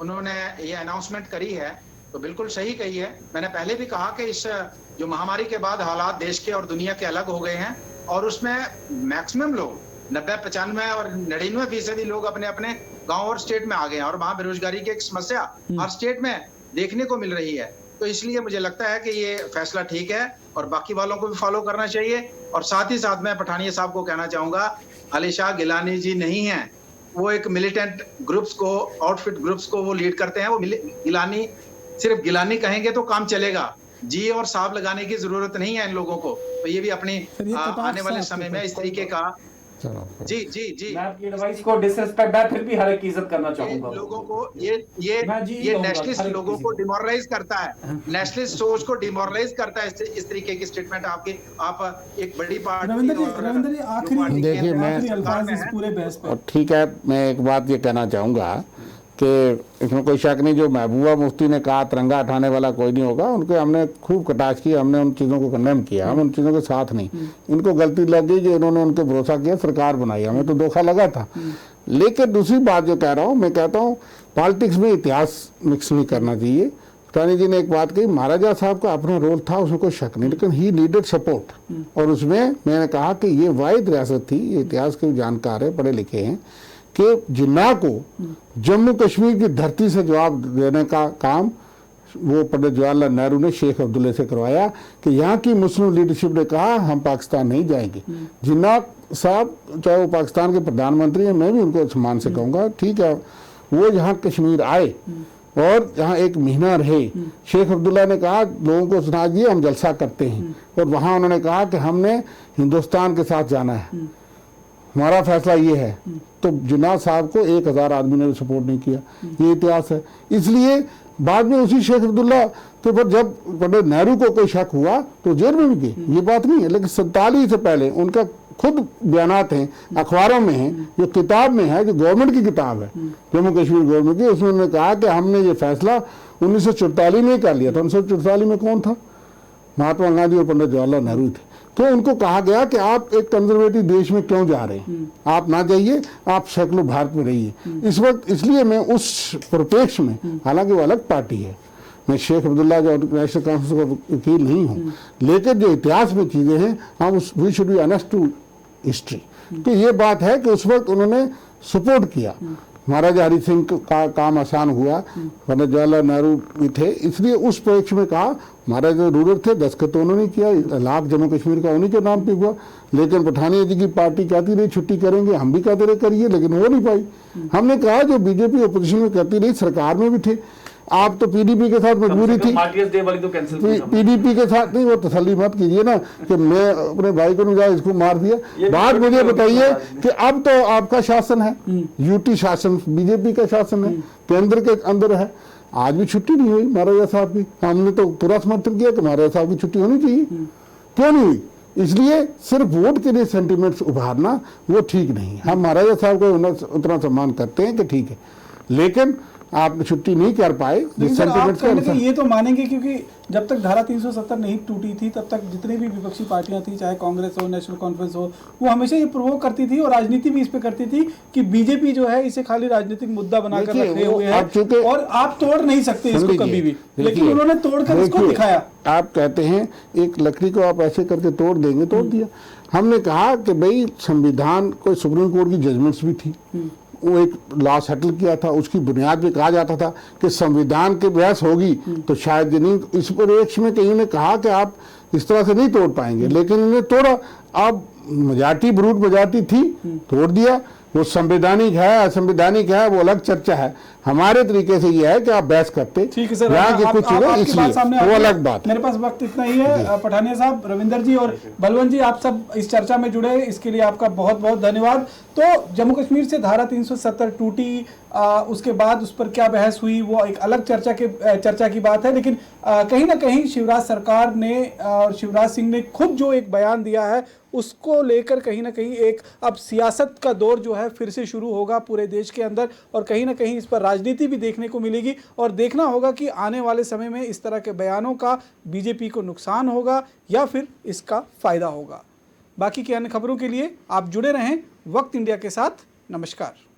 उन्होंने ये अनाउंसमेंट करी है तो बिल्कुल सही कही है। मैंने पहले भी कहा कि इस जो महामारी के बाद हालात देश के और दुनिया के अलग हो गए हैं, और उसमें मैक्सिमम लोग 90-95 और 99% लोग अपने अपने गांव और स्टेट में आ गए हैं, और वहां बेरोजगारी की एक समस्या हर स्टेट में देखने को मिल रही है। तो इसलिए मुझे लगता है कि ये फैसला ठीक है और बाकी वालों को भी फॉलो करना चाहिए। और साथ ही साथ मैं पठानिया साहब को कहना चाहूंगा, अली शाह गिलानी जी नहीं है, वो एक मिलिटेंट ग्रुप्स को, आउटफिट ग्रुप्स को वो लीड करते हैं। वो गिलानी, सिर्फ गिलानी कहेंगे तो काम चलेगा, जी और साहब लगाने की जरूरत नहीं है इन लोगों को। तो ये भी अपनी आने वाले समय में इस तरीके का जी जी जी मैं आपकी एडवाइस को डिसरिस्पेक्ट, मैं फिर भी हर एक की इज्जत करना चाहूंगा। लोगों को ये नेशनलिस्ट लोगों को डिमोरलाइज करता है, नेशनलिस्ट सोच को डिमोरलाइज करता है इस तरीके की स्टेटमेंट आपकी। आप एक बड़ी पार्टी, देखिए मैं, ठीक है, मैं एक बात ये कहना चाहूंगा कि इसमें कोई शक नहीं, जो महबूबा मुफ्ती ने कहा तिरंगा उठाने वाला कोई नहीं होगा, उनके हमने खूब कटाक्ष किया, हमने उन चीज़ों को कंडेम किया, हम उन चीज़ों के साथ नहीं। इनको गलती लग गई कि इन्होंने उनके भरोसा किया, सरकार बनाई, हमें तो धोखा लगा था। लेकिन दूसरी बात जो कह रहा हूँ, मैं कहता हूँ पॉलिटिक्स में इतिहास मिक्स नहीं करना चाहिए। रानी जी ने एक बात कही, महाराजा साहब का अपना रोल था, उसमें कोई शक नहीं, लेकिन ही नीडेड सपोर्ट। और उसमें मैंने कहा कि ये वाहिद रियासत थी, ये इतिहास के जानकार है, पढ़े लिखे हैं, कि जिन्ना को जम्मू कश्मीर की धरती से जवाब देने का काम वो पंडित जवाहरलाल नेहरू ने शेख अब्दुल्ला से करवाया कि यहाँ की मुस्लिम लीडरशिप ने कहा हम पाकिस्तान नहीं जाएंगे। जिन्ना साहब चाहे वो पाकिस्तान के प्रधानमंत्री हैं, मैं भी उनको सम्मान से कहूँगा, ठीक है, वो यहाँ कश्मीर आए और यहाँ एक महीना रहे। शेख अब्दुल्ला ने कहा लोगों को सुना दिए हम जलसा करते हैं, और वहाँ उन्होंने कहा कि हमने हिंदुस्तान के साथ जाना है, हमारा फैसला ये है। तो जिन्ना साहब को 1000 आदमी ने सपोर्ट नहीं किया, ये इतिहास है। इसलिए बाद में उसी शेख अब्दुल्ला के ऊपर जब पंडित नेहरू को कोई शक हुआ तो जेल में भी गए, ये बात नहीं है। लेकिन 47 से पहले उनका खुद बयानात हैं, अखबारों में हैं, जो किताब में है, जो गवर्नमेंट की किताब है, जम्मू कश्मीर गवर्नमेंट की, उसमें उन्होंने कहा कि हमने ये फैसला 1944 में कर लिया था। 1944 में कौन था? महात्मा गांधी और पंडित जवाहरलाल नेहरू थे। तो उनको कहा गया कि आप एक कंजर्वेटिव देश में क्यों जा रहे हैं, आप ना जाइए, आप सेकुलर भारत में रहिए। इस वक्त इसलिए मैं उस परिप्रेक्ष्य में, हालांकि वो अलग पार्टी है, मैं शेख अब्दुल्ला जो नेशनल कॉन्फ्रेंस का वकील नहीं हूँ, लेकिन जो इतिहास में चीज़ें हैं, हम we should be honest to history. तो ये बात है कि उस वक्त उन्होंने सपोर्ट किया, महाराजा हरि सिंह का काम आसान हुआ, पंडित जवाहरलाल नेहरू भी थे, इसलिए उस पक्ष में कहा महाराजा रूलर थे, दस्तखत तो उन्होंने किया, लाख जम्मू कश्मीर का उन्हीं के नाम पे हुआ। लेकिन पठानिया जी की पार्टी कहती रही छुट्टी करेंगे, हम भी कहते रहे करिए, लेकिन हो नहीं पाई। हमने कहा जो बीजेपी अपोजिशन में करती रही, सरकार में भी थे, आप तो पीडीपी के साथ मजबूरी थी, पीडीपी के साथ नहीं, वो तसल्ली मत कीजिए ना कि मैं अपने भाई को नहीं जाए इसको मार दिया। बात मुझे बताइए कि अब तो आपका शासन है, यूटी शासन बीजेपी का शासन है, केंद्र के अंदर है, आज भी छुट्टी नहीं हुई महाराजा साहब की। हमने तो पूरा समर्थन किया कि महाराजा साहब की छुट्टी होनी चाहिए, क्यों नहीं हुई? इसलिए सिर्फ वोट के लिए सेंटिमेंट्स उभारना वो ठीक नहीं। हम महाराजा साहब को उतना सम्मान करते हैं कि ठीक है, लेकिन आप छुट्टी नहीं कर पाए लेकिन जिस सर, आप सेंटीमेंट के कहीं ना अनुसार। कहीं ये तो मानेंगे, क्योंकि जब तक धारा 370 नहीं टूटी थी तब तक जितनी भी विपक्षी पार्टियां थी, चाहे कांग्रेस हो, नेशनल कॉन्फ्रेंस हो, वो हमेशा ये प्रोवोक करती थी और राजनीति भी इस पे करती थी कि बीजेपी जो है इसे खाली राजनीतिक मुद्दा बनाकर देखिए, रखे वो हुए आप चूंकि- है और आप तोड़ नहीं सकते इसको लीजिए, कभी भी, लेकिन देखिए, उन्होंने तोड़कर इसको देखिए, दिखाया। आप कहते हैं एक लकड़ी को आप ऐसे करके तोड़ देंगे, तोड़ दिया। हमने कहा कि भाई संविधान कोई सुप्रीम कोर्ट की जजमेंट्स भी थी, वो एक लॉ सेटल किया था, उसकी बुनियाद पे कहा जाता था कि संविधान की बहस होगी तो शायद ये नहीं, इस परिप्रेक्ष्य में कहीं ने कहा कि आप इस तरह से नहीं तोड़ पाएंगे, लेकिन इन्हें तोड़ा। अब मेजॉरिटी ब्रूट मेजॉरिटी थी, तोड़ दिया। वो संवैधानिक है असंवैधानिक है वो अलग चर्चा है, हमारे तरीके से ये है कि आप बहस करते ठीक है सर, यहाँ की आप- कुछ आप- चीजें आपकी बात सामने इसलिए आ वो गई। अलग बात है। मेरे पास वक्त इतना ही है। पठानिया साहब, रविंदर जी और बलवंत जी, आप सब इस चर्चा में जुड़े, इसके लिए आपका बहुत बहुत धन्यवाद। तो जम्मू कश्मीर से धारा 370 टूटी, उसके बाद उस पर क्या बहस हुई वो एक अलग चर्चा की बात है, लेकिन कहीं ना कहीं शिवराज सरकार ने और शिवराज सिंह ने खुद जो एक बयान दिया है उसको लेकर कहीं ना कहीं एक अब सियासत का दौर जो है फिर से शुरू होगा पूरे देश के अंदर, और कहीं ना कहीं इस पर राजनीति भी देखने को मिलेगी और देखना होगा कि आने वाले समय में इस तरह के बयानों का बीजेपी को नुकसान होगा या फिर इसका फायदा होगा। बाकी की अन्य खबरों के लिए आप जुड़े रहें वक्त इंडिया के साथ। नमस्कार।